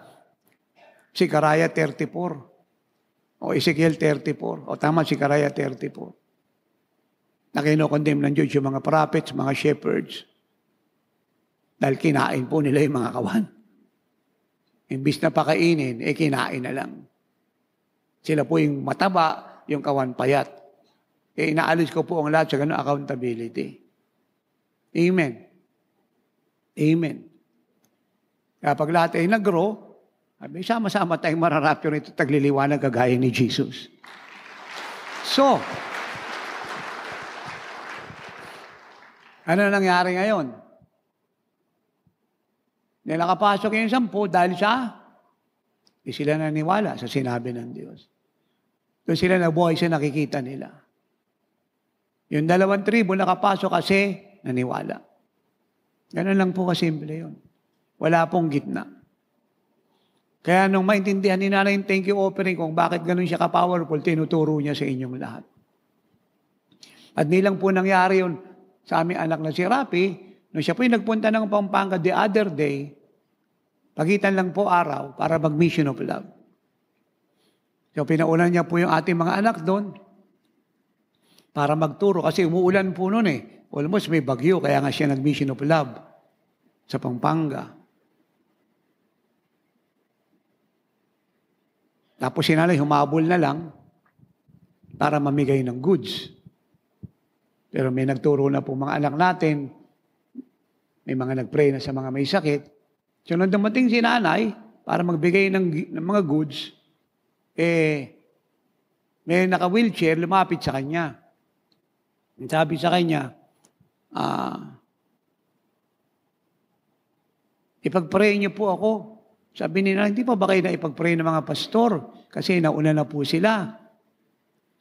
S2: Sicaraya 34. O Ezekiel 34. O tama, Sicaraya 34. Na kinokondemn ng Diyos yung mga prophets, mga shepherds. Dahil kinain po nila yung mga kawan. Imbis na pakainin, kinain na lang. Sila po yung mataba, yung kawan payat. Inaalis ko po ang lahat sa ganun accountability. Amen. Amen. Kapag lahat ay nag-grow, sama-sama tayong mararapyo nito tagliliwanag kagaya ni Jesus. So, ano nangyari ngayon? Nakapasok yung 10 dahil di sila naniwala sa sinabi ng Diyos. Doon sila nabuhay sa nakikita nila. Yung 2 tribo nakapasok kasi naniwala. Ganun lang po kasimple yun. Wala pong gitna. Kaya nung maintindihan ni Nanay yung thank you offering kung bakit ganun siya ka-powerful, tinuturo niya sa inyong lahat. At nilang po nangyari yun sa aming anak na si Rapi, nung siya po yung nagpunta ng Pampanga the other day, pagitan lang po araw para mag-mission of love. So pinaulan niya po yung ating mga anak doon para magturo kasi umuulan po noon Almost may bagyo, kaya nga siya nag-mission of love sa Pampanga. Tapos si Nanay humabol na lang para mamigay ng goods. Pero may nagturo na po mga anak natin, may mga nag-pray na sa mga may sakit. So nung dumating si Nanay para magbigay ng mga goods, may naka-wheelchair, lumapit sa kanya. Sabi sa kanya, ipag-pray niyo po ako. Sabi nila, hindi pa ba kayo na ipag-pray ng mga pastor? Kasi nauna na po sila.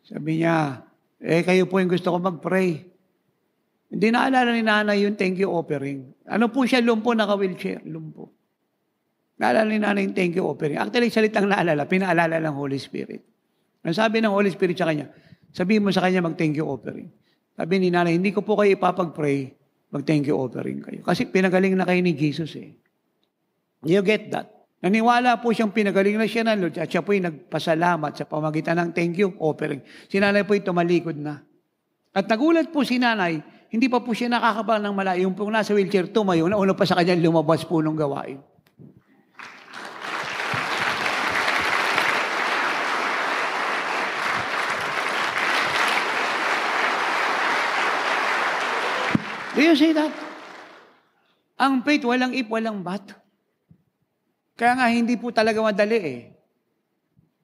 S2: Sabi niya, kayo po yung gusto ko mag-pray. Hindi naalala ni Nanay yung thank you offering. Ano po siya, lumpo, naka-wheelchair, lumpo. Naalala ni Nanay yung thank you offering. Actually, salitang naalala, pinaalala ng Holy Spirit. Ang sabi ng Holy Spirit sa kanya, sabihin mo sa kanya mag-thank you offering. Sabi ni Nanay, hindi ko po kayo ipapag-pray, mag-thank you offering kayo. Kasi pinagaling na kayo ni Jesus You get that? Naniwala po siyang pinagaling na siya ng Lord at siya po yung nagpasalamat sa pamagitan ng thank you offering. Si Nanay po yung tumalikod na. At nagulat po si Nanay, hindi pa po siya nakakabang ng malayo. Yung pong nasa wheelchair, tumayo, nauna pa sa kanya lumabas po nung gawain. Do you see that? Ang faith, walang if, walang but. Kaya nga, hindi po talaga madali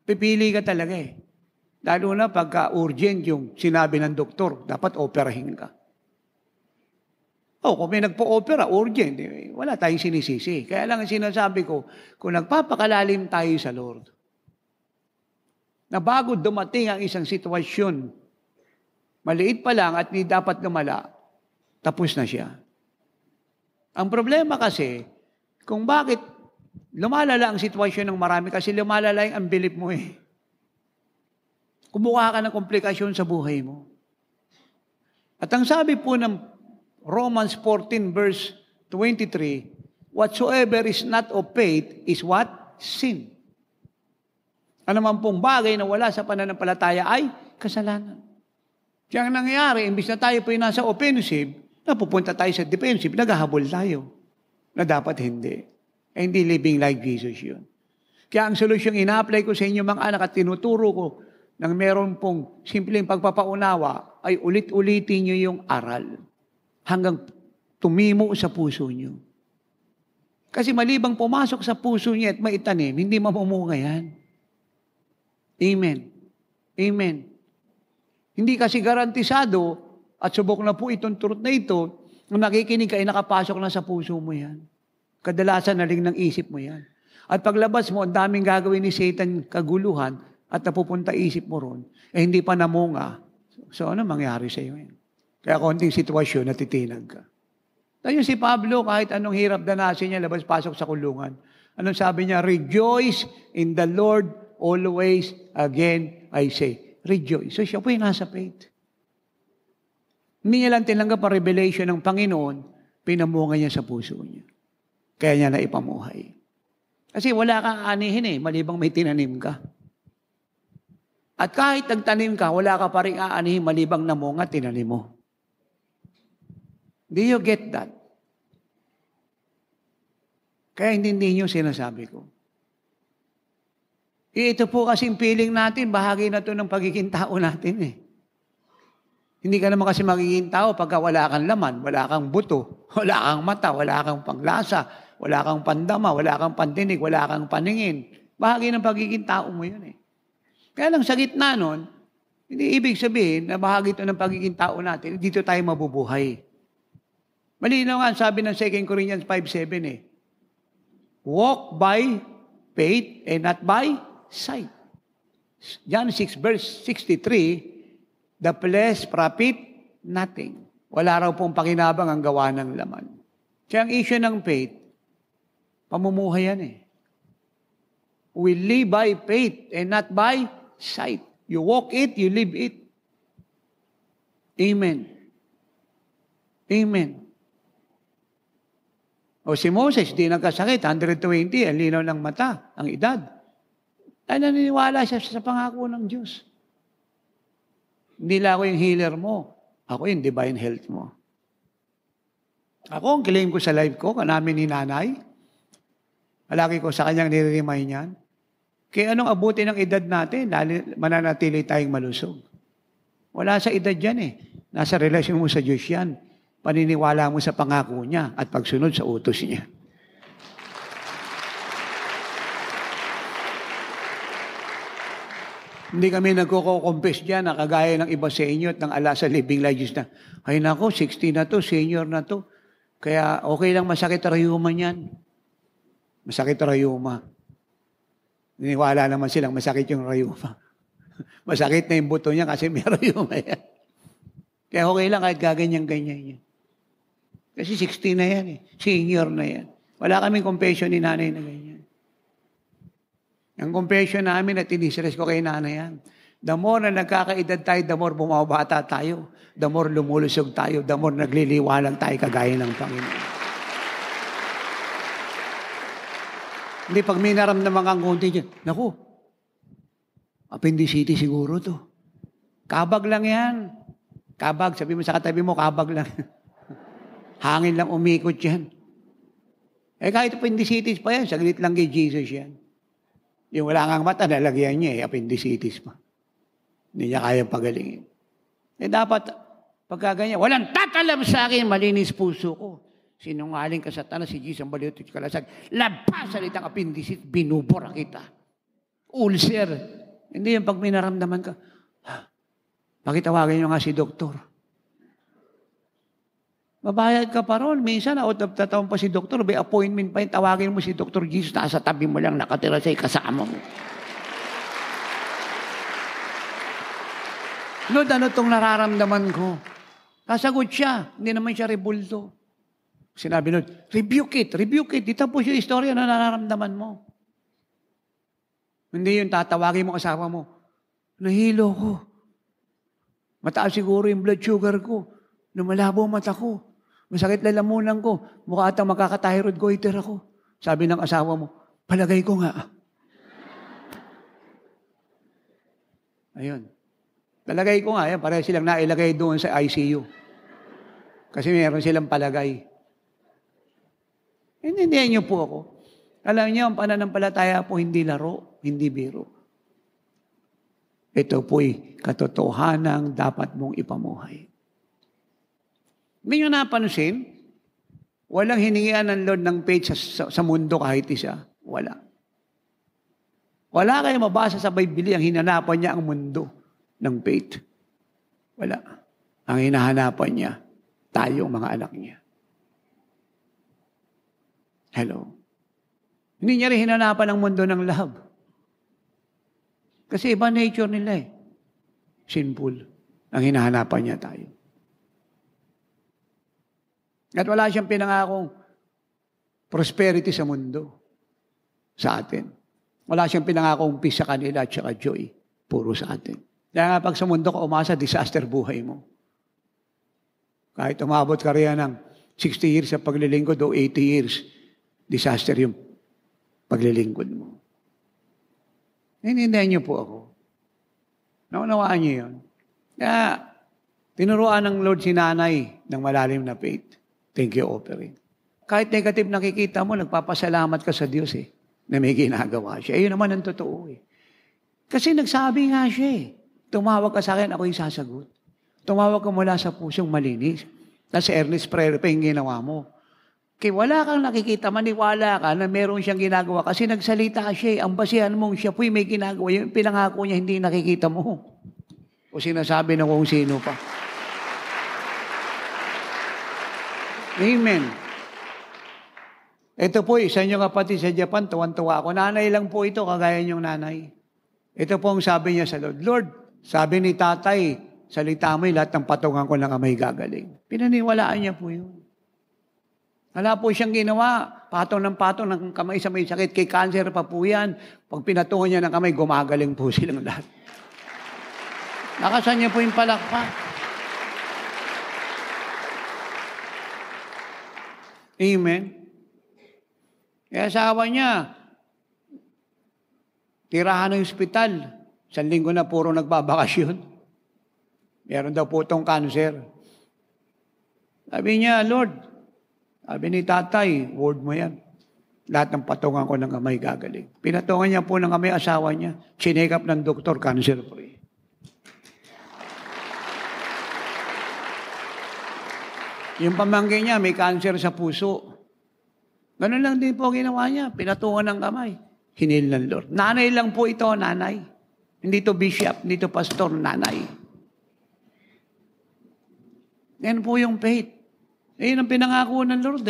S2: Pipili ka talaga Lalo na pagka urgent yung sinabi ng doktor, dapat operahin ka. Kung may nagpo-opera, urgent, wala tayong sinisisi. Kaya lang ang sinasabi ko, kung nagpapakalalim tayo sa Lord, na bago dumating ang isang sitwasyon, maliit pa lang at hindi dapat lumala, tapos na siya. Ang problema kasi, kung bakit lumalala ang sitwasyon ng marami, kasi lumalala yung unbelief mo eh. Kumuha ka ng komplikasyon sa buhay mo. At ang sabi po ng Romans 14 verse 23, whatsoever is not of faith is what? Sin. Ano man pong bagay na wala sa pananampalataya ay kasalanan. Kaya ang nangyayari, imbis na tayo po yung nasa offensive, napupunta tayo sa defensive, naghahabol tayo. Na dapat hindi. Hindi living like Jesus yun. Kaya ang solusyong ina-apply ko sa inyo mga anak at tinuturo ko nang meron pong simpleng pagpapaunawa ay ulit-ulitin nyo yung aral hanggang tumimo sa puso nyo. Kasi malibang pumasok sa puso niya at maitanim, hindi mamumunga yan. Amen. Amen. Hindi kasi garantisado at subok na po itong truth na ito, nung nakikinig ka ay nakapasok na sa puso mo yan. Kadalasan naling ng isip mo yan. At paglabas mo, ang daming gagawin ni Satan kaguluhan at napupunta isip mo ron, hindi pa namunga. So ano mangyari sa iyo yan? Kaya konting sitwasyon, natitinag ka. Tayo si Pablo, kahit anong hirap danasin niya, labas-pasok sa kulungan. Anong sabi niya? Rejoice in the Lord always. Again, I say, rejoice. So siya po yung nasa faith. Hindi niya lang tinanggap ang revelation ng Panginoon, pinamunga niya sa puso niya. Kaya niya na ipamuhay. Kasi wala kang anihin malibang may tinanim ka. At kahit nagtanim ka, wala ka pa rin aanihin malibang namunga, tinanim mo. Do you get that? Kaya hindi niyo sinasabi ko. Ito po kasing feeling natin, bahagi na to ng pagiging tao natin Hindi ka naman kasi magiging tao pagka wala kang laman, wala kang buto, wala kang mata, wala kang panglasa, wala kang pandama, wala kang pandinig, wala kang paningin. Bahagi ng pagiging tao mo yun Kaya lang sa gitna nun, hindi ibig sabihin na bahagi ito ng pagiging tao natin, dito tayo mabubuhay. Malinaw nga, sabi ng 2 Corinthians 5:7 walk by faith and not by sight. John 6 verse 63, the flesh profit nothing. Wala raw pong pakinabang ang gawa ng laman. Kaya ang issue ng faith, pamumuhay yan We live by faith and not by sight. You walk it, you live it. Amen. Amen. O si Moses, di nagkasakit, 120, ang linaw ng mata, ang edad. Ay naniniwala siya sa pangako ng Diyos. Hindi lang ako yung healer mo. Ako yung divine health mo. Ako, ang claim ko sa life ko, namin ni nanay, palagi ko sa kanyang nire-remind yan. Kaya anong abuti ng edad natin, mananatili tayong malusog. Wala sa edad yan Nasa relasyon mo sa Diyos yan. Paniniwala mo sa pangako niya at pagsunod sa utos niya. Hindi kami nagko-confess dyan na kagaya ng iba sa inyo at ng ala sa living lives na, ay nako, 60 na to, senior na to. Kaya okay lang masakit rayuma niyan. Masakit rayuma. Niniwala naman silang masakit yung rayuma. Masakit na yung buto niya kasi may rayuma yan. Kaya okay lang kahit gaganyan-ganyan yan. Kasi 60 na yan Senior na yan. Wala kaming confession ni nanay na ganyan. Ang confession namin at inistress ko kay nanay yan. The more na nagkakaedad tayo, the more bumabata tayo. The more lumulusog tayo. The more nagliliwalang tayo kagaya ng Panginoon. Hindi, pag may naramdaman kang konti dyan, naku, appendicitis siguro to. Kabag lang yan. Kabag, sabi mo sa katabi mo, kabag lang. Hangin lang umikot yan. Kahit appendicitis pa yan, saglit lang kay Jesus yan. Yung wala ngang mata, nalagyan niya appendicitis pa. Hindi niya kayang pagalingin. Dapat, pagkaganyan, walang tatalam sa akin, malinis puso ko. Sinungaling ka sa tanas, si Jesus ang baliw at kalasag. Labas sa litang appendicitis, binubura kita. Ulcer. Hindi yung pag may naramdaman ka, Pakitawagin nyo nga si doktor. Mabayad ka pa ron. Minsan, out of the town pa si doktor. May appointment pa yun. Tawagin mo si Dr. Jesus. Nasa tabi mo lang, nakatira sa'yo, kasama mo. Lord, ano itong nararamdaman ko? Kasagot siya. Hindi naman siya rebulto. Sinabi Lord, rebuke it. Dito po yung istorya na nararamdaman mo. Hindi yung tatawagin mo kasama mo. Nahilo ko. Mataas siguro yung blood sugar ko. Lumalabo mata ko. Masakit lalamunan ko. Mukha atang makaka-thyroid goiter ako. Sabi ng asawa mo, palagay ko nga. Ayun. Palagay ko nga, yan, pareho silang nailagay doon sa ICU. Kasi meron silang palagay. Hindi niyo po ako. Alam niyo, ang pananampalataya po hindi laro, hindi biro. Ito po'y katotohanang dapat mong ipamuhay. Hindi nyo napansin, walang hiningian ng Lord ng faith sa mundo kahit isa. Wala. Wala kayo mabasa sa Biblia ang hinanapan niya ang mundo ng faith. Wala. Ang hinahanapan niya, tayong mga anak niya. Hello. Hindi niya rin hinanapan ang mundo ng love. Kasi iba nature nila eh. Sinful. Ang hinahanapan niya tayo. At wala siyang pinangakong prosperity sa mundo. Sa atin. Wala siyang pinangakong peace sa kanila at saka joy. Puro sa atin. Kaya nga pag sa mundo ka umasa, disaster buhay mo. Kahit umabot ka riyan ng 60 years sa paglilingkod o 80 years, disaster yung paglilingkod mo. Hinindihan niyo po ako. Naunawaan niyo yun. Kaya, tinuruan ng Lord si nanay ng malalim na faith. Thank you, offering. Kahit negative nakikita mo, nagpapasalamat ka sa Diyos na may ginagawa siya. Ayun naman ang totoo Kasi nagsabi nga siya tumawag ka sa akin, ako yung sasagot. Tumawag ka mula sa pusong malinis. Tapos earnest prayer pa yung ginawa mo. Kaya wala kang nakikita, maniwala ka na meron siyang ginagawa. Kasi nagsalita siya ang basihan mong siya po'y may ginagawa. Yung pinangako niya, hindi nakikita mo. O sinasabi na kung sino pa. Amen. Ito po, isa niyong kapatid sa Japan, tuwan-tuwa ako. Nanay lang po ito, kagaya niyong nanay. Ito po ang sabi niya sa Lord. Lord, sabi ni tatay, salita mo lahat ng patungan ko ng kamay gagaling. Pinaniwalaan niya po yun. Wala po siyang ginawa. Patong ng kamay sa may sakit. Kay cancer pa po yan. Pag pinatungan niya ng kamay, gumagaling po silang lahat. Nakasan niya po yung palakpak. Amen. Kaya asawa niya, tirahan ng ospital. 1 linggo na puro nagbabakasyon. Meron daw po itong cancer. Sabi niya, Lord, sabi ni tatay, word mo yan. Lahat ng patungan ko ng kamay gagaling. Pinatungan niya po ng kamay asawa niya. Chinek up ng doktor, cancer free. Yung pamangkin niya, may cancer sa puso. Ganun lang din po ginawa niya. Pinatungan ng kamay. Hinil ng Lord. Nanay lang po ito, nanay. Hindi to bishop, hindi to pastor, nanay. Yan po yung faith. Yan ang pinangako ng Lord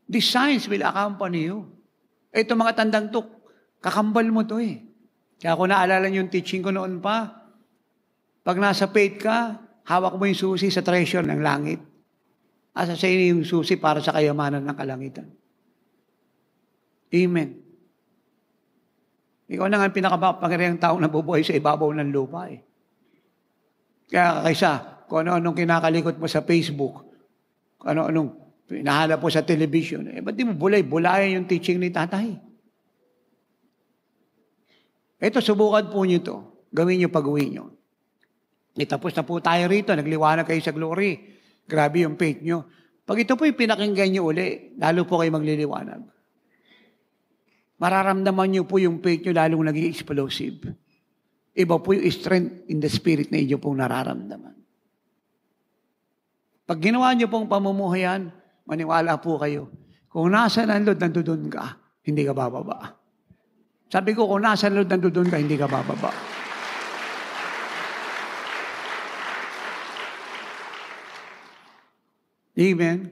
S2: These signs will accompany you. Ito mga tandang to, kakambal mo to Kaya kung naalala niyo yung teaching ko noon pa, pag nasa faith ka, hawak mo yung susi sa treasure ng langit. Asa sa inyo yung susi para sa kayamanan ng kalangitan. Amen. Ikaw na nga ang pinakapangyarihang taong nabubuhay sa ibabaw ng lupa Kaya kaysa, kung ano-anong kinakalikot mo sa Facebook, kung ano-anong pinahanap po sa television, ba't di mo bulayan yung teaching ni tatay? Ito, subukan po nyo to. Gawin nyo pag-uwi nyo. Tapos na po tayo rito, nagliwanag kayo sa glory. Grabe yung faith nyo. Pag ito po yung pinakinggan nyo uli, lalo po kayo magliliwanag. Mararamdaman nyo po yung faith nyo lalong naging explosive. Iba po yung strength in the spirit na inyo pong nararamdaman. Pag ginawa nyo pong pamumuhayan, maniwala po kayo. Kung nasa ng Lord, nandoon ka, hindi ka bababa. Sabi ko, kung nasa ng Lord, nandoon ka, hindi ka bababa. Amen?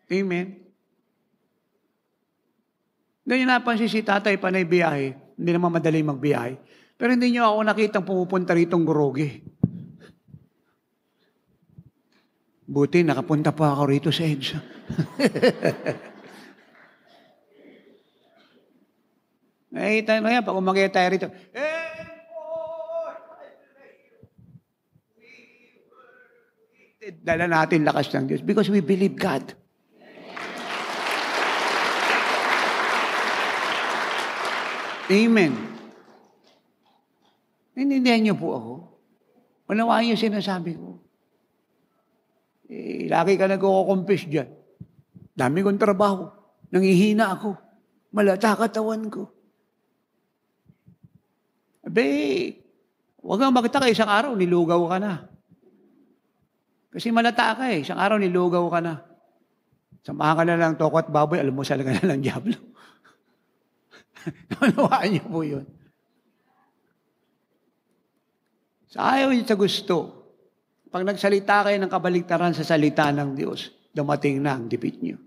S2: Amen? Ganyan napansin si tatay panay biyahe. Hindi naman madali magbiyahe. Pero hindi niyo ako nakitang pumupunta ritong Guroge. Buti, nakapunta pa ako rito sa EDSA. Nakita mo yan, pag umakyat tayo rito, dala natin lakas ng Diyos because we believe God. Amen. Naintindihan niyo po ako? Unawaan niyo sinasabi ko. Lagi ka nagko-confess dyan. Dami kong trabaho. Nangihina ako. Malata katawan ko. Huwag kang magtaka, isang araw, nilugaw ka na. Kasi malata ka eh. Isang araw, nilugaw ka na. Samahan ka na lang toko at baboy, almusal ka na lang diablo. Naunawaan niyo po yun. Sa ayaw niyo sa gusto, pag nagsalita kayo ng kabaligtaran sa salita ng Diyos, dumating na ang dipit niyo.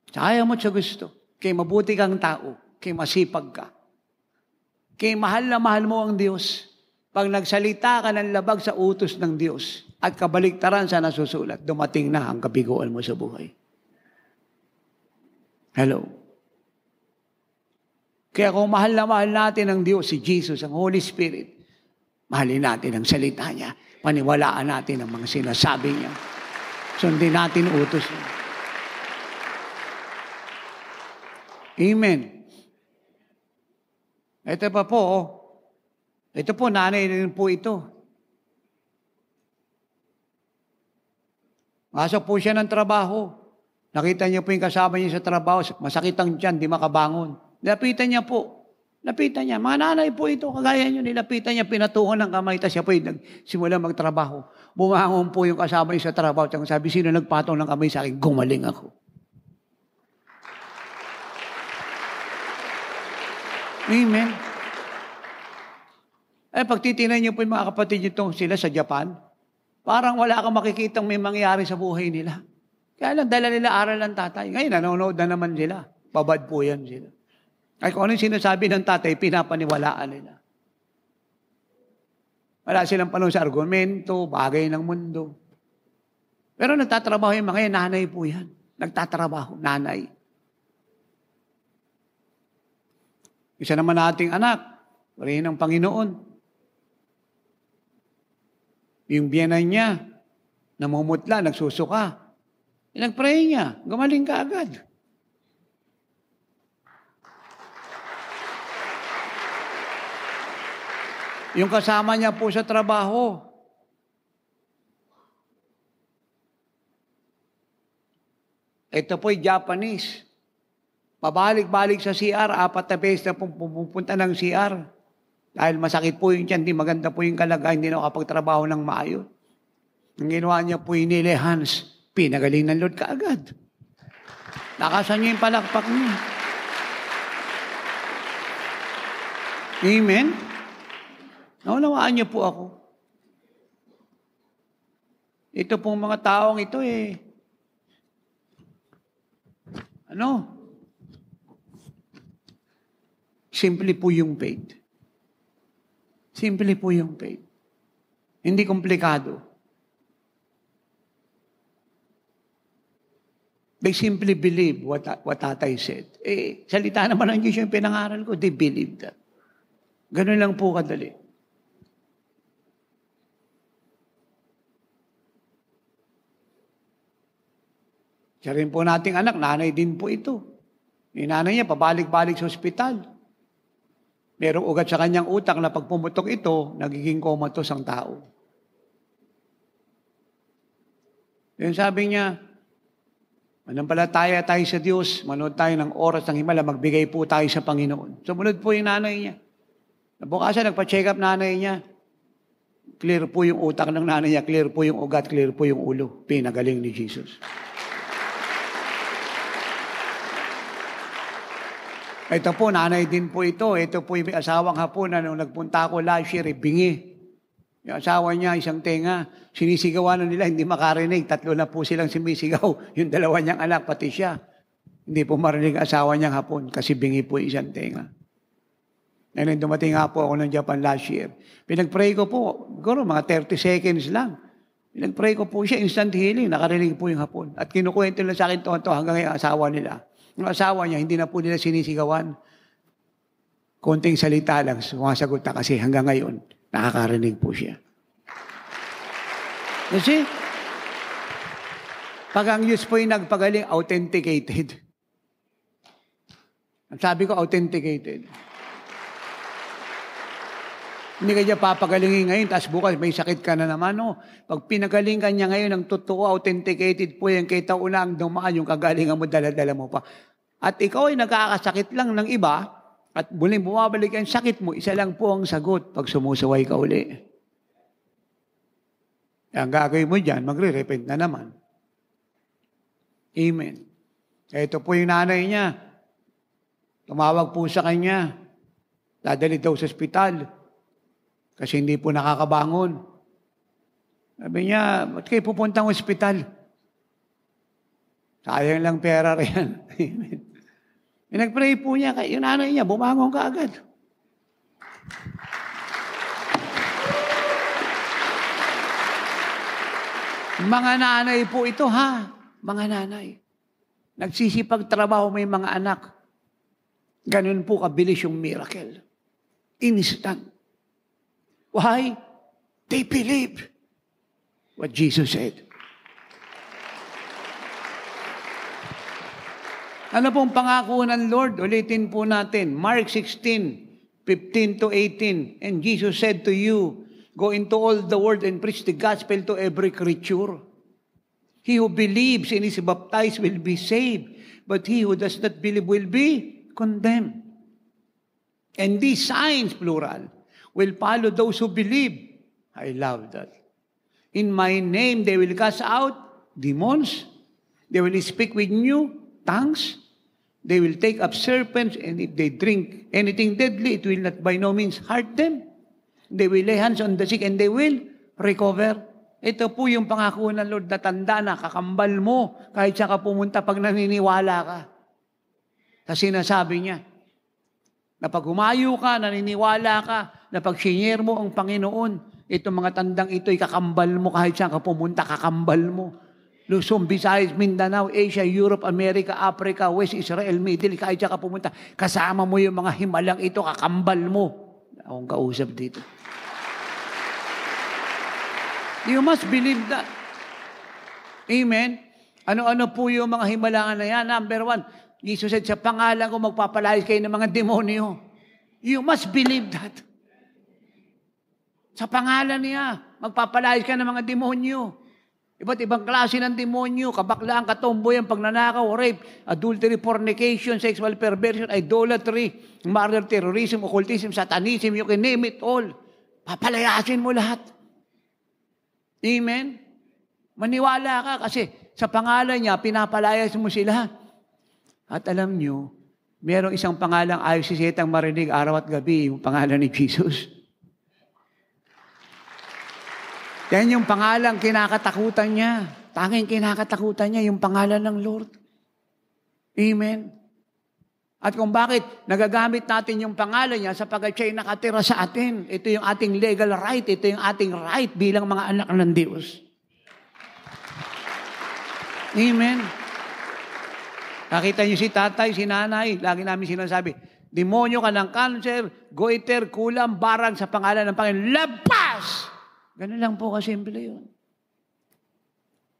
S2: Sa ayaw mo sa gusto, kay mabuti kang tao, kay masipag ka, kay mahal na mahal mo ang Diyos, pag nagsalita ka ng labag sa utos ng Diyos at kabaligtaran sa nasusulat, dumating na ang kabiguan mo sa buhay. Hello. Kaya kung mahal na mahal natin ang Diyos, si Jesus, ang Holy Spirit, mahalin natin ang salita niya. Paniwalaan natin ang mga sinasabi niya. Sundin natin utos niya. Amen. Ito pa po, ito po, nanay rin po ito. Pasok po siya ng trabaho. Nakita niya po yung kasama niya sa trabaho. Masakit ang tiyan, di makabangon. Lapitan niya po. Lapitan niya. Mga nanay po ito, kagaya niyo, nilapitan niya, pinatungan ng kamay, tapos siya po yung nagsimula magtrabaho. Bumangon po yung kasama niya sa trabaho. Tapos sabi, sino nagpatong ng kamay sa akin? Gumaling ako. Amen. Pag titinan niyo po yung mga kapatid niyo sila sa Japan, parang wala kang makikitang may mangyari sa buhay nila. Kaya lang, dala nila aral ng tatay. Ngayon, nanonood na naman sila. Babad po yan sila. Ay kung ano yung sinasabi ng tatay, pinapaniwalaan nila. Wala silang panahon sa argumento, bagay ng mundo. Pero nagtatrabaho yung mga yan, nanay po yan. Nagtatrabaho, nanay. Isa naman nating anak, rin ng Panginoon. Yung biyanan niya, namumutla, nagsusuka. Nag-pray niya, gumaling ka agad. Yung kasama niya po sa trabaho, ito po'y Japanese. Pabalik-balik sa CR, 4 na beses na pupunta ng CR. Dahil masakit po yung tiyan, hindi maganda po yung kalagayan, hindi na kapagtrabaho ng maayos. Ang ginawa niya po yung Nile Hans, pinagaling ng Lord kaagad. Nakasan niya yung palakpak niya. Amen? Naunawaan niyo po ako. Ito pong mga taong ito simple po yung faith. Simple po yung faith. Hindi komplikado. They simply believe what tatay said. Salita naman ng Diyos yung pinangaral ko. They believe that. Ganun lang po kadali. Siya rin po nating anak, nanay din po ito. Yung nanay niya, pabalik-balik sa ospital. Merong ugat sa kanyang utak na pag pumutok ito, nagiging comatose ang tao. Yung sabi niya, manampalataya tayo sa Diyos, manood tayo ng oras ng himala, magbigay po tayo sa Panginoon. Sumunod po yung nanay niya. Nabukasan, nagpa-check up nanay niya. Clear po yung utak ng nanay niya, clear po yung ugat, clear po yung ulo. Pinagaling ni Jesus. Ito po, nanay din po ito. Ito po yung asawang hapon na nung nagpunta ako last year, bingi. Yung asawa niya, isang tenga. Sinisigawan na nila, hindi makarinig. 3 na po silang sumisigaw. Yung 2 niyang anak, pati siya. Hindi po marinig asawa niyang hapon kasi bingi po isang tenga. Ngayon dumating nga po ako ng Japan last year. Pinag-pray ko po, siguro mga 30 seconds lang. Pinag-pray ko po siya, instant healing, nakarinig po yung hapon. At kinukwento nila sa akin to hanggang ngayon asawa nila. Yung asawa niya, hindi na po nila sinisigawan. Konting salita lang, sumasagot na kasi hanggang ngayon, nakakarinig po siya. Kasi, pag ang Diyos po yung nagpagaling, authenticated. Ang sabi ko, authenticated. Hindi ka niya papagalingin ngayon, tapos bukas may sakit ka na naman. No? Pag pinagaling ka niya ngayon, ang totoo, authenticated po yan, kay taunang dumaan yung kagalingan mo, dala-dala mo pa. At ikaw ay nagkakasakit lang ng iba, at muling bumabalik ang sakit mo, isa lang po ang sagot pag sumusaway ka uli. Ang gagawin mo dyan, magre-repent na naman. Amen. Ito po yung nanay niya. Tumawag po sa kanya. Dadali daw sa ospital. Kasi hindi po nakakabangon. Sabi niya, ba't kayo pupuntang ospital? Sayang lang pera rin. Amen. Nag-pray po niya, yung nanay niya, bumangon ka agad. Mga nanay po ito, ha? Mga nanay. Nagsisipag trabaho may mga anak. Ganun po kabilis yung miracle. Instant. Why? They believe what Jesus said. Ano pong pangako ng Lord? Ulitin po natin. Mark 16:15-18. And Jesus said to you, go into all the world and preach the gospel to every creature. He who believes and is baptized will be saved, but he who does not believe will be condemned. And these signs, plural, will follow those who believe. I love that. In my name, they will cast out demons. They will speak with new tongues. They will take up serpents, and if they drink anything deadly, it will not by no means hurt them. They will lay hands on the sick, and they will recover. Ito po yung pangako ng Lord na tanda na kakambal mo kahit siya ka pumunta pag naniniwala ka. Kasi nasabi niya, na pag humayo ka, naniniwala ka, na pag sinyer mo ang Panginoon, itong mga tandang ito'y kakambal mo kahit siya ka pumunta, kakambal mo. Luzon, Visayas, Mindanao, Asia, Europe, America, Africa, West Israel, Middle, kahit siya ka pumunta, kasama mo yung mga himalang ito, kakambal mo. Akong kausap dito. You must believe that. Amen? Ano-ano po yung mga himalangan na yan? Number 1, Jesus said, sa pangalan ko magpapalayas kayo ng mga demonyo. You must believe that. Sa pangalan niya, magpapalayas ka ng mga demonyo. Iba't ibang klase ng demonyo, kabaklaan, katomboyan, pagnanakaw, rape, adultery, fornication, sexual perversion, idolatry, murder, terrorism, occultism, satanism, you can name it all. Papalayasin mo lahat. Amen? Maniwala ka kasi sa pangalan niya, pinapalayas mo sila. At alam nyo, merong isang pangalang ayaw si Setang marinig araw at gabi, yung pangalan ni Jesus. Yan yung pangalang kinakatakutan niya. Tanging kinakatakutan niya yung pangalan ng Lord. Amen. At kung bakit nagagamit natin yung pangalan niya sapagkat siya'y nakatira sa atin. Ito yung ating legal right. Ito yung ating right bilang mga anak ng Diyos. Amen. Nakita niyo si tatay, si nanay, lagi namin sinasabi, demonyo ka ng cancer, goiter, kulam, barang sa pangalan ng Panginoon. Labas! Ganun lang po kasimple yun.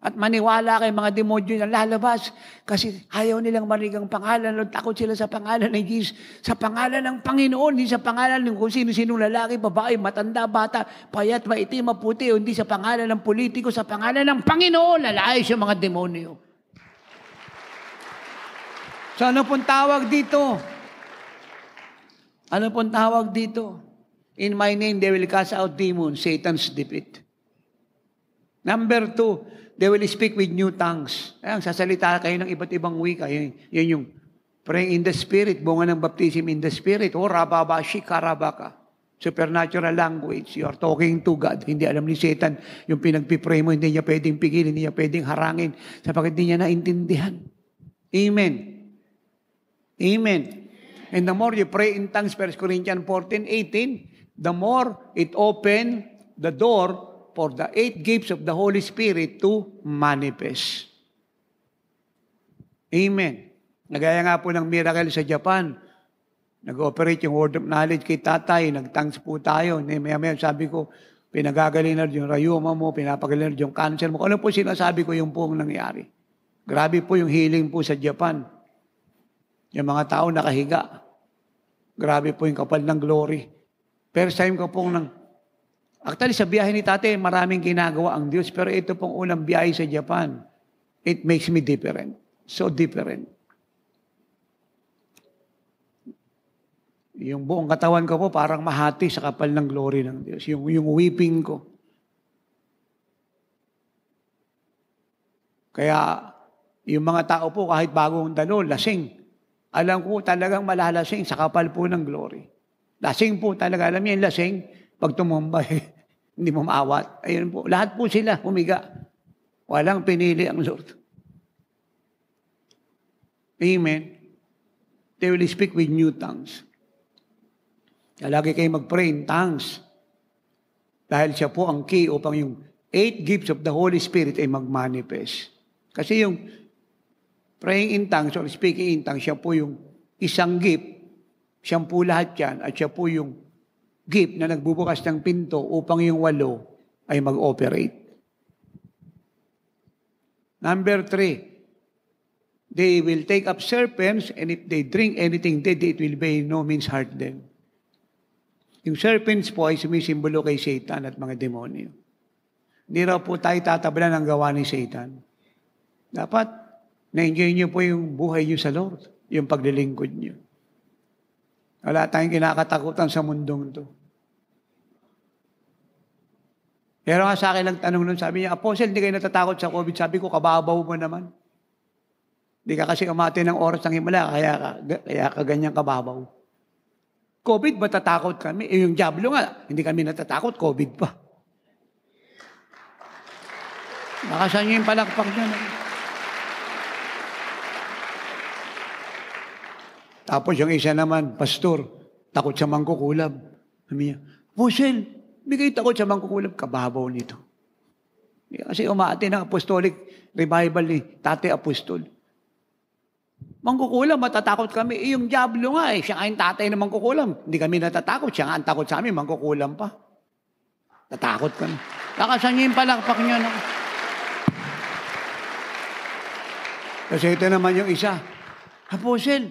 S2: At maniwala kay mga demonyo na lalabas kasi ayaw nilang marinig ang pangalan. Lord, takot sila sa pangalan ng Jesus. Sa pangalan ng Panginoon, hindi sa pangalan ng kung sino-sino lalaki, babae, matanda, bata, payat, maitim, maputi, hindi sa pangalan ng politiko, sa pangalan ng Panginoon, lalayas yung mga demonyo. So ano pong tawag dito? Ano pong tawag dito? In my name, they will cast out demons, Satan's defeat. Number 2, they will speak with new tongues. Ayan, sasalita kayo ng iba't ibang wika. Yan yung praying in the Spirit, bunga ng baptism in the Spirit. O rababashi karabaka. Supernatural language. You are talking to God. Hindi alam ni Satan yung pinagpipray mo, hindi niya pwedeng pigilin, hindi niya pwedeng harangin sapagkat hindi niya naintindihan. Amen. Amen. And the more you pray in tongues, 1 Corinthians 14:18, the more it open the door for the 8 gifts of the Holy Spirit to manifest. Amen. Nagaya nga po ng miracle sa Japan. Nag-operate yung word of knowledge kay tatay. Nag-tongues po tayo. Maya-maya sabi ko, pinagagaling na yung rayuma mo, pinapagaling na yung cancer mo. Ano po sinasabi ko yung pong nangyari? Grabe po yung healing po sa Japan. Yung mga tao nakahiga. Grabe po yung kapal ng glory. First time ko pong actually, sa biyahe ni tatay, maraming ginagawa ang Diyos. Pero ito pong unang biyahe sa Japan. It makes me different. So different. Yung buong katawan ko po parang mahati sa kapal ng glory ng Diyos. Yung weeping ko. Kaya yung mga tao po kahit bagong dalo, lasing. Alam ko talagang malalasing sa kapal po ng glory. Lasing po talaga. Alam niyo yung lasing, pag tumumbay, hindi mo maawat. Ayun po. Lahat po sila humiga. Walang pinili ang Lord. Amen. They will speak with new tongues. Lagi kayo mag-pray in tongues. Dahil siya po ang key upang yung 8 gifts of the Holy Spirit ay mag-manifest. Kasi yung praying in tongues or speaking in tongues, siya po yung isang gift. Siya po lahat yan. At siya po yung gift na nagbubukas ng pinto upang yung 8 ay mag-operate. Number 3, they will take up serpents and if they drink anything dead, it will by no means hurt them. Yung serpents po ay sumisimbolo kay Satan at mga demonyo. Hindi raw po tayo tatablan ng gawa ni Satan. Dapat na-enjoy niyo po yung buhay niyo sa Lord, yung paglilingkod niyo. Wala tayong kinakatakutan sa mundong to. Pero nga sa akin lang tanong nun, sabi niya, Apostle, hindi kayo natatakot sa COVID. Sabi ko, kababaw mo naman. Hindi ka kasi umati ng oras ng himala, kaya ka ganyang kababaw. COVID, matatakot kami? Yung Diablo nga, hindi kami natatakot, COVID pa. Nakasan niyo yung palakpak niya. Tapos yung isa naman, pastor, takot sa mangkukulab. Sabi niya, Apostle, bigay takot sa mangkukulab, kababaw nito. Kasi umaati ng apostolic revival ni Tate Apostol. Mangkukulam, matatakot kami. Yung Diablo nga siya nga yung tatay na mangkukulam. Hindi kami natatakot. Siya nga ang takot sa amin, mangkukulam pa. Tatakot kami. Lakasan niyo yung palakpak niyo. No? Kasi ito naman yung isa. Apostle,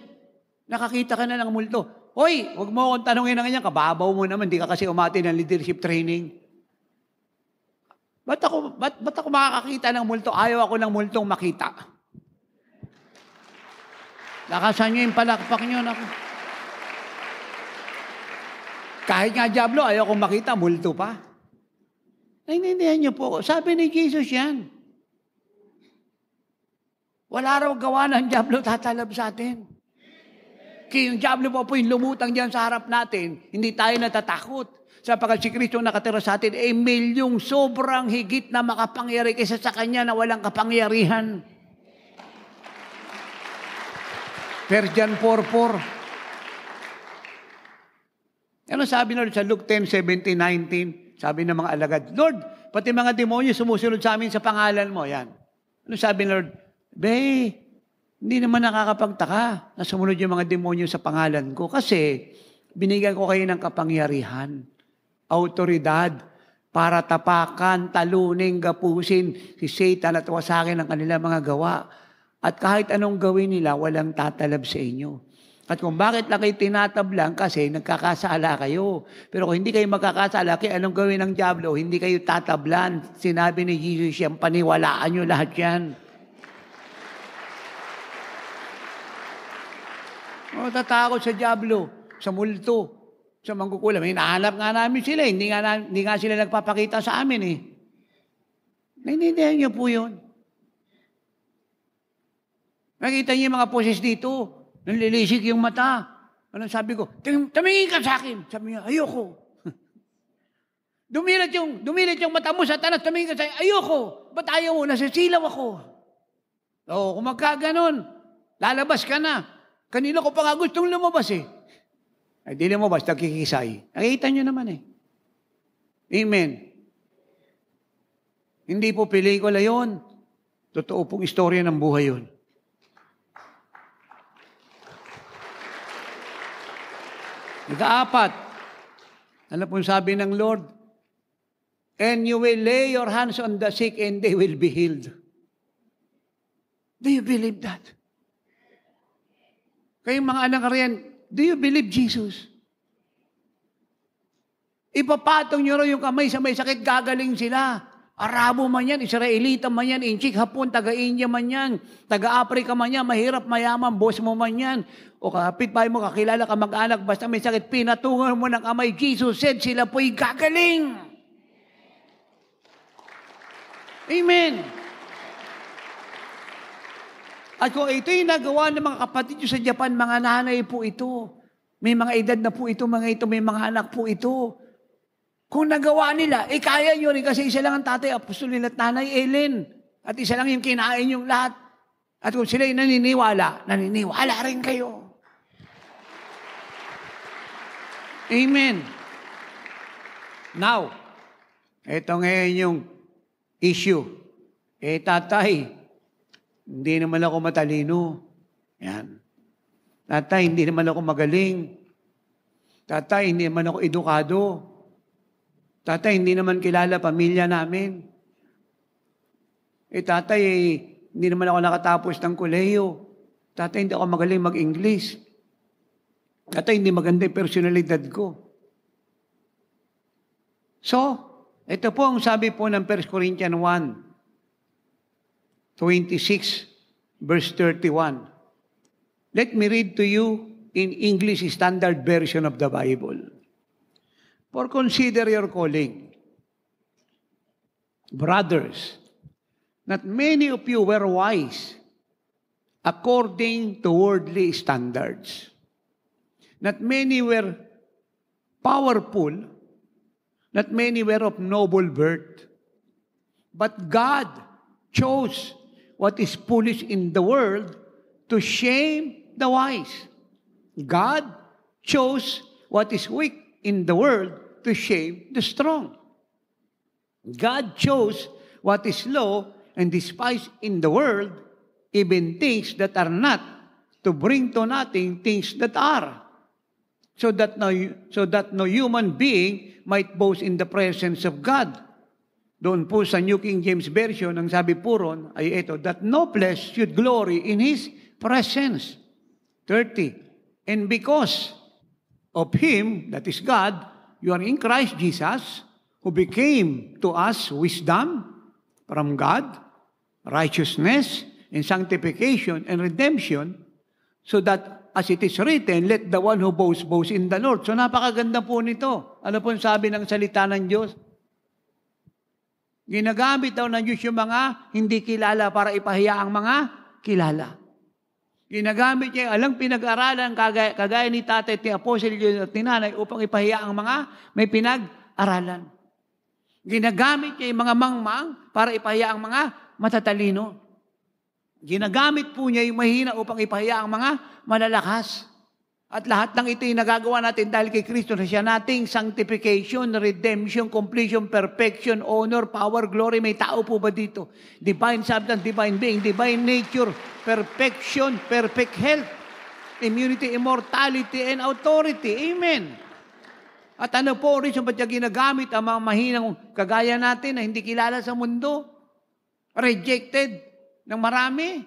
S2: nakakita ka na ng multo. Hoy, huwag mo akong tanongin na ganyan. Kababaw mo naman. Hindi ka kasi umati ng leadership training. Ba't ako makakakita ng multo? Ayaw ako ng multong makita. Lakasan niyo yung palakpak niyo. Kahit nga Diablo, ayaw kong makita, multo pa. Naintindihan niyo po. Sabi ni Jesus yan. Wala raw gawa ng Diablo tatalab sa atin. Kaya yung Diablo po yung lumutang dyan sa harap natin, hindi tayo natatakot. Sapagkat si Kristo nakatira sa atin, milyong sobrang higit na makapangyari kaysa sa Kanya na walang kapangyarihan. Persian 4:4. Ano sabi na sa Luke 10:17-19? Sabi ng mga alagad, Lord, pati mga demonyo sumusunod sa amin sa pangalan mo. Yan. Ano sabi ng Lord? Hindi naman nakakapagtaka na sumunod yung mga demonyo sa pangalan ko kasi binigyan ko kayo ng kapangyarihan, autoridad, para tapakan, talunin, gapusin si Satan at wasakin ang kanilang mga gawa. At kahit anong gawin nila, walang tatalab sa inyo. At kung bakit lang kayo tinatablang, kasi nagkakasala kayo. Pero kung hindi kayo magkakasala, kaya anong gawin ng Diablo, hindi kayo tatablan. Sinabi ni Jesus yan, paniwalaan nyo lahat yan. Tatakot sa Diablo, sa multo, sa mangkukulam. Hinahanap nga namin sila, hindi nga sila nagpapakita sa amin eh. Naintindihan niyo po yun. Nakita niyo yung mga poses dito, nanlilisik yung mata. Anong sabi ko? Tumingin ka sa akin. Sabi niya, ayoko. Dumilit yung mata mo, Satanas, tumingin ka sa'yo, ayoko, ba't ayaw mo? Nasisilaw ako. Oo, kung magkaganon, lalabas ka na. Kanina ko pa nga gustong lumabas eh. Ay, di lumabas, nagkikisay. Nakikita nyo naman eh. Amen. Hindi po pelikula yon. Totoo pong istorya ng buhay yon. Ika-apat, ano pong sabi ng Lord? And you will lay your hands on the sick and they will be healed. Do you believe that? Kayong mga anak riyan, do you believe Jesus? Ipapatong nyo rin yung kamay sa may sakit, gagaling sila. Arabo man yan, Israelita man yan, Inchik, Hapon, taga-India man yan, taga-Africa man yan, mahirap, mayaman, boss mo man yan, o kapitbahay mo, kakilala ka, mag-anak, basta may sakit, pinatungan mo ng kamay. Jesus said, sila po'y gagaling. Amen. At kung ito yung nagawa ng mga kapatid nyo sa Japan, mga nanay po ito. May mga edad na po ito, may mga anak po ito. Kung nagawa nila, kaya nyo rin kasi isa lang ang tatay, apostol nila at nanay Ellen. At isa lang yung kinain yung lahat. At kung sila'y naniniwala rin kayo. Amen. Now, ito ngayon yung issue. Tatay, hindi naman ako matalino. Yan. Tatay, hindi naman ako magaling. Tatay, hindi naman ako edukado. Tatay, hindi naman kilala pamilya namin. Tatay, hindi naman ako nakatapos ng kolehiyo. Tatay, hindi ako magaling mag-English. Tatay, hindi maganda yung personalidad ko. So, ito po ang sabi po ng 1 Corinthians 1:26, verse 31. Let me read to you in English Standard Version of the Bible. For consider your calling. Brothers, not many of you were wise according to worldly standards. Not many were powerful. Not many were of noble birth. But God chose what is foolish in the world to shame the wise. God chose what is weak in the world to shame the strong. God chose what is low and despised in the world, even things that are not, to bring to nothing things that are, so that no human being might boast in the presence of God. Doon po sa New King James Version, ang sabi po ron ay ito, that no flesh should glory in His presence. 30. And because of Him, that is God, you are in Christ Jesus, who became to us wisdom from God, righteousness, and sanctification, and redemption, so that, as it is written, let the one who boasts, boast in the Lord. So napakaganda po nito. Ano po sabi ng salita ng Diyos? Ginagamit daw ng Diyos yung mga hindi kilala para ipahiya ang mga kilala. Ginagamit niya alang pinag-aralan kagaya ni tatay, ni apostle at ni nanay upang ipahiya ang mga may pinag-aralan. Ginagamit niya yung mga mangmang para ipahiya ang mga matatalino. Ginagamit po niya yung mahina upang ipahiya ang mga malalakas. At lahat ng ito yung nagagawa natin dahil kay Kristo na siya nating sanctification, redemption, completion, perfection, honor, power, glory. May tao po ba dito? Divine substance, divine being, divine nature, perfection, perfect health, immunity, immortality, and authority. Amen. At ano po rin ba't niya ginagamit ang mga mahinang kagaya natin na hindi kilala sa mundo? Rejected ng marami.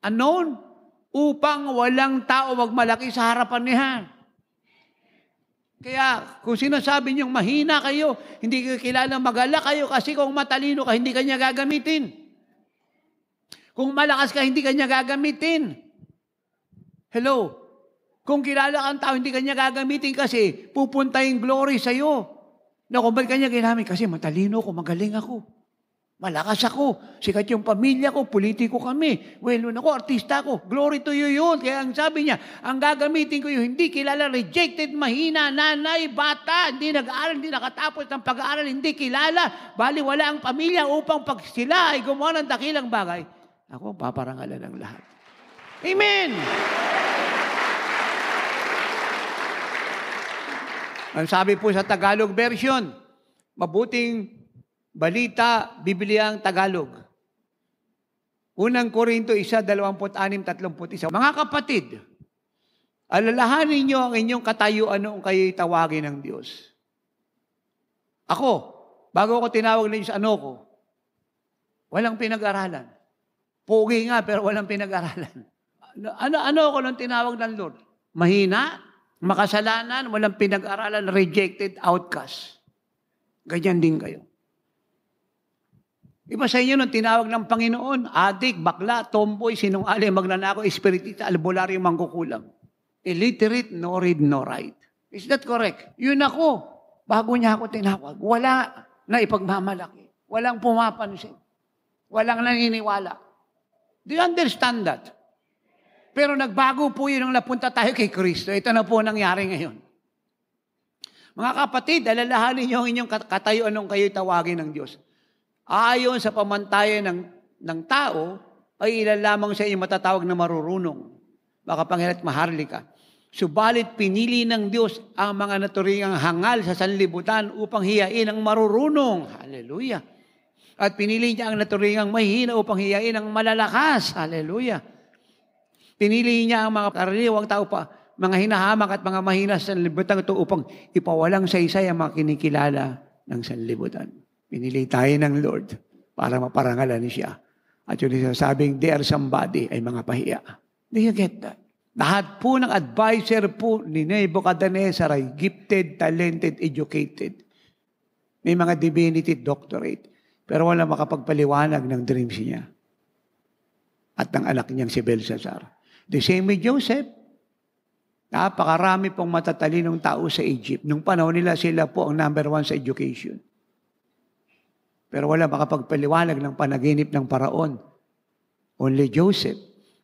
S2: Unknown. Upang walang tao magmalaki sa harapan niya. Kaya kung sinasabi niyong mahina kayo, hindi kayo kilala, magalak kayo kasi kung matalino ka, hindi kanya gagamitin. Kung malakas ka, hindi kanya gagamitin. Hello? Kung kilala kang tao, hindi kanya gagamitin kasi pupunta yung glory sa'yo. Na kung ba't kanya ginamit? Kasi matalino ko, magaling ako. Malakas ako. Sikat yung pamilya ko. Politiko kami. Well, ako, artista ko. Glory to you yun. Kaya ang sabi niya, ang gagamitin ko yung hindi kilala, rejected, mahina, nanay, bata, hindi nag-aaral, hindi nakatapos ng pag-aaral, hindi kilala, bali wala ang pamilya upang pag sila ay gumawa ng dakilang bagay. Ako, paparangalan ng lahat. Amen! Ang sabi po sa Tagalog version, mabuting balita, Bibliang Tagalog. Unang Korinto 1:26-31. Mga kapatid, alalahanin niyo ang inyong katayuan noong kayo'y tawagin ng Diyos. Ako, bago ako tinawag ng Diyos, ano ko? Walang pinag-aralan. Pogi nga, pero walang pinag-aralan. Ano ako nung tinawag ng Lord? Mahina, makasalanan, walang pinag-aralan, rejected, outcast. Ganyan din kayo. Iba sa inyo nung tinawag ng Panginoon, adik, bakla, tomboy, sinungaling, magnanakaw, espiritista, albularyo, mangkukulam. Illiterate, no read, no write. Is that correct? Yun ako. Bago niya ako tinawag, wala na ipagmamalaki. Walang pumapansin. Walang naniniwala. Do you understand that? Pero nagbago po yun nung napunta tayo kay Kristo. Ito na po nangyari ngayon. Mga kapatid, alalahanin niyo ang inyong katayuan nung kayo'y tawagin ng Diyos. Ayon sa pamantayan ng tao, ay ilan lamang sa inyo matatawag na marurunong. Baka pangilat maharlika. Subalit pinili ng Diyos ang mga naturingang hangal sa sanlibutan upang hiyain ang marurunong. Hallelujah. At pinili niya ang naturingang mahihina upang hiyain ang malalakas. Hallelujah. Pinili niya ang mga karaniwang tao pa, mga hinahamak at mga mahina sa sanlibutan ito upang ipawalang saysay ang mga kinikilala ng sanlibutan. Pinili tayo ng Lord para maparangalan siya. At yung sinasabing, they are somebody, ay mga pahiya. Do you get that? Lahat po ng advisor po ni Nebuchadnezzar ay gifted, talented, educated. May mga divinity doctorate. Pero wala makapagpaliwanag ng dreams niya. At ng anak niyang si Belshazzar. The same with Joseph. Napakarami pong matatalinong tao sa Egypt. Nung panahon nila, sila po ang number 1 sa education. Pero wala makapagpaliwanag ng panaginip ng paraon. Only Joseph.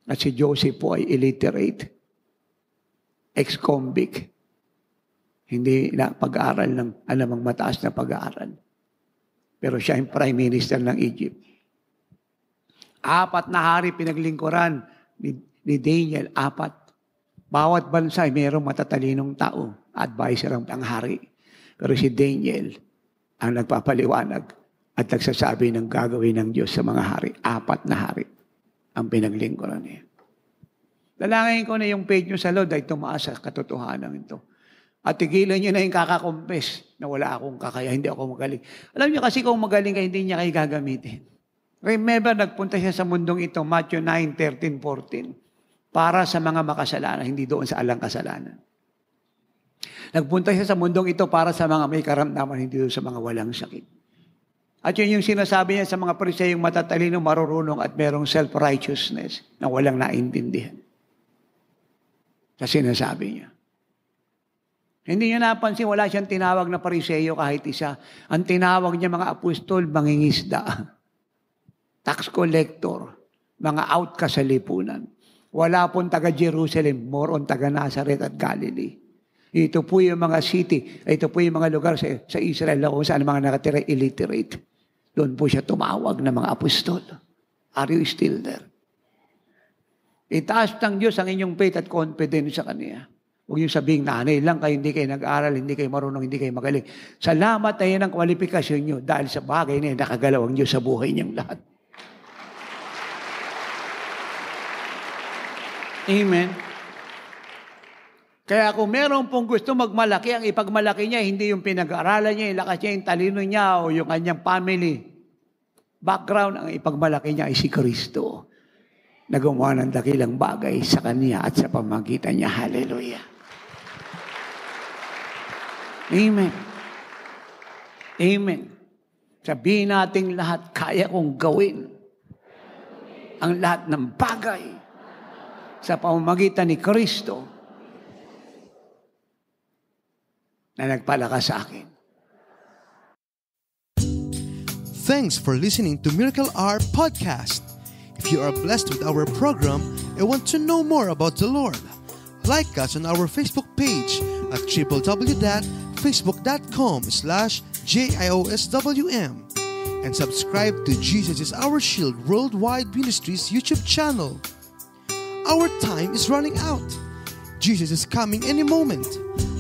S2: At si Joseph po ay illiterate. Ex-convict. Hindi na pag-aaral ng anumang mataas na pag-aaral. Pero siya ang prime minister ng Egypt. 4 na hari pinaglingkuran ni Daniel. 4. Bawat bansa ay mayroong matatalinong tao. Advisor ang hari. Pero si Daniel ang nagpapaliwanag at nagsasabi ng gagawin ng Diyos sa mga hari. 4 na hari ang pinaglingkuran niya. Dalangin ko na yung page nyo sa Lord ay tumaas sa katotohanan ito. At tigilan nyo na yung kakakompes na wala akong kakaya, hindi ako magaling. Alam nyo kasi kung magaling ka, hindi niya kayo gagamitin. Remember, nagpunta siya sa mundong ito, Matthew 9:13-14, para sa mga makasalanan, hindi doon sa alang kasalanan. Nagpunta siya sa mundong ito para sa mga may karamdaman, hindi doon sa mga walang sakit. At yun yung sinasabi niya sa mga Pariseyong matatalino, marurunong at merong self-righteousness na walang naintindihan. Sa sinasabi niya. Hindi niya napansin, wala siyang tinawag na Pariseyo kahit isa. Ang tinawag niya mga apostol, mangingisda, tax collector, mga outcast sa lipunan. Wala pong taga-Jerusalem, more on taga-Nazareth at Galilee. Ito po yung mga city, ito po yung mga lugar sa Israel kung saan mga nakatira illiterate. Doon po siya tumawag ng mga apostol. Are you still there? Itaas ng Diyos ang inyong faith at confidence sa Kanya. Huwag yung sabihin, nanay lang kayo, hindi kayo nag-aaral, hindi kayo marunong, hindi kayo magaling. Salamat tayo ng kwalifikasyon nyo dahil sa bagay na nakagalaw ang Diyos sa buhay niyang lahat. Amen. Kaya kung meron pong gusto magmalaki, ang ipagmalaki niya, hindi yung pinag-aaralan niya, yung lakas niya, yung talino niya, o yung kanyang family. Background, ang ipagmalaki niya ay si Kristo. Na gumawa ng dakilang bagay sa Kanya at sa pamagitan niya. Hallelujah. Amen. Amen. Sabihin natin lahat, kaya kong gawin ang lahat ng bagay sa pamamagitan ni Kristo na nagpalakas sa akin.
S1: Thanks for listening to Miracle Hour Podcast. If you are blessed with our program and want to know more about the Lord, like us on our Facebook page at www.facebook.com/JIOSWM and subscribe to Jesus is Our Shield Worldwide Ministries YouTube channel. Our time is running out. Jesus is coming any moment.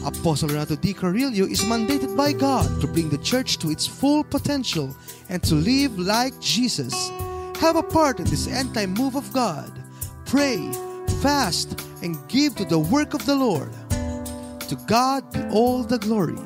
S1: Apostle Renato D. Carrillo is mandated by God to bring the church to its full potential and to live like Jesus. Have a part in this end-time move of God. Pray, fast, and give to the work of the Lord. To God be all the glory.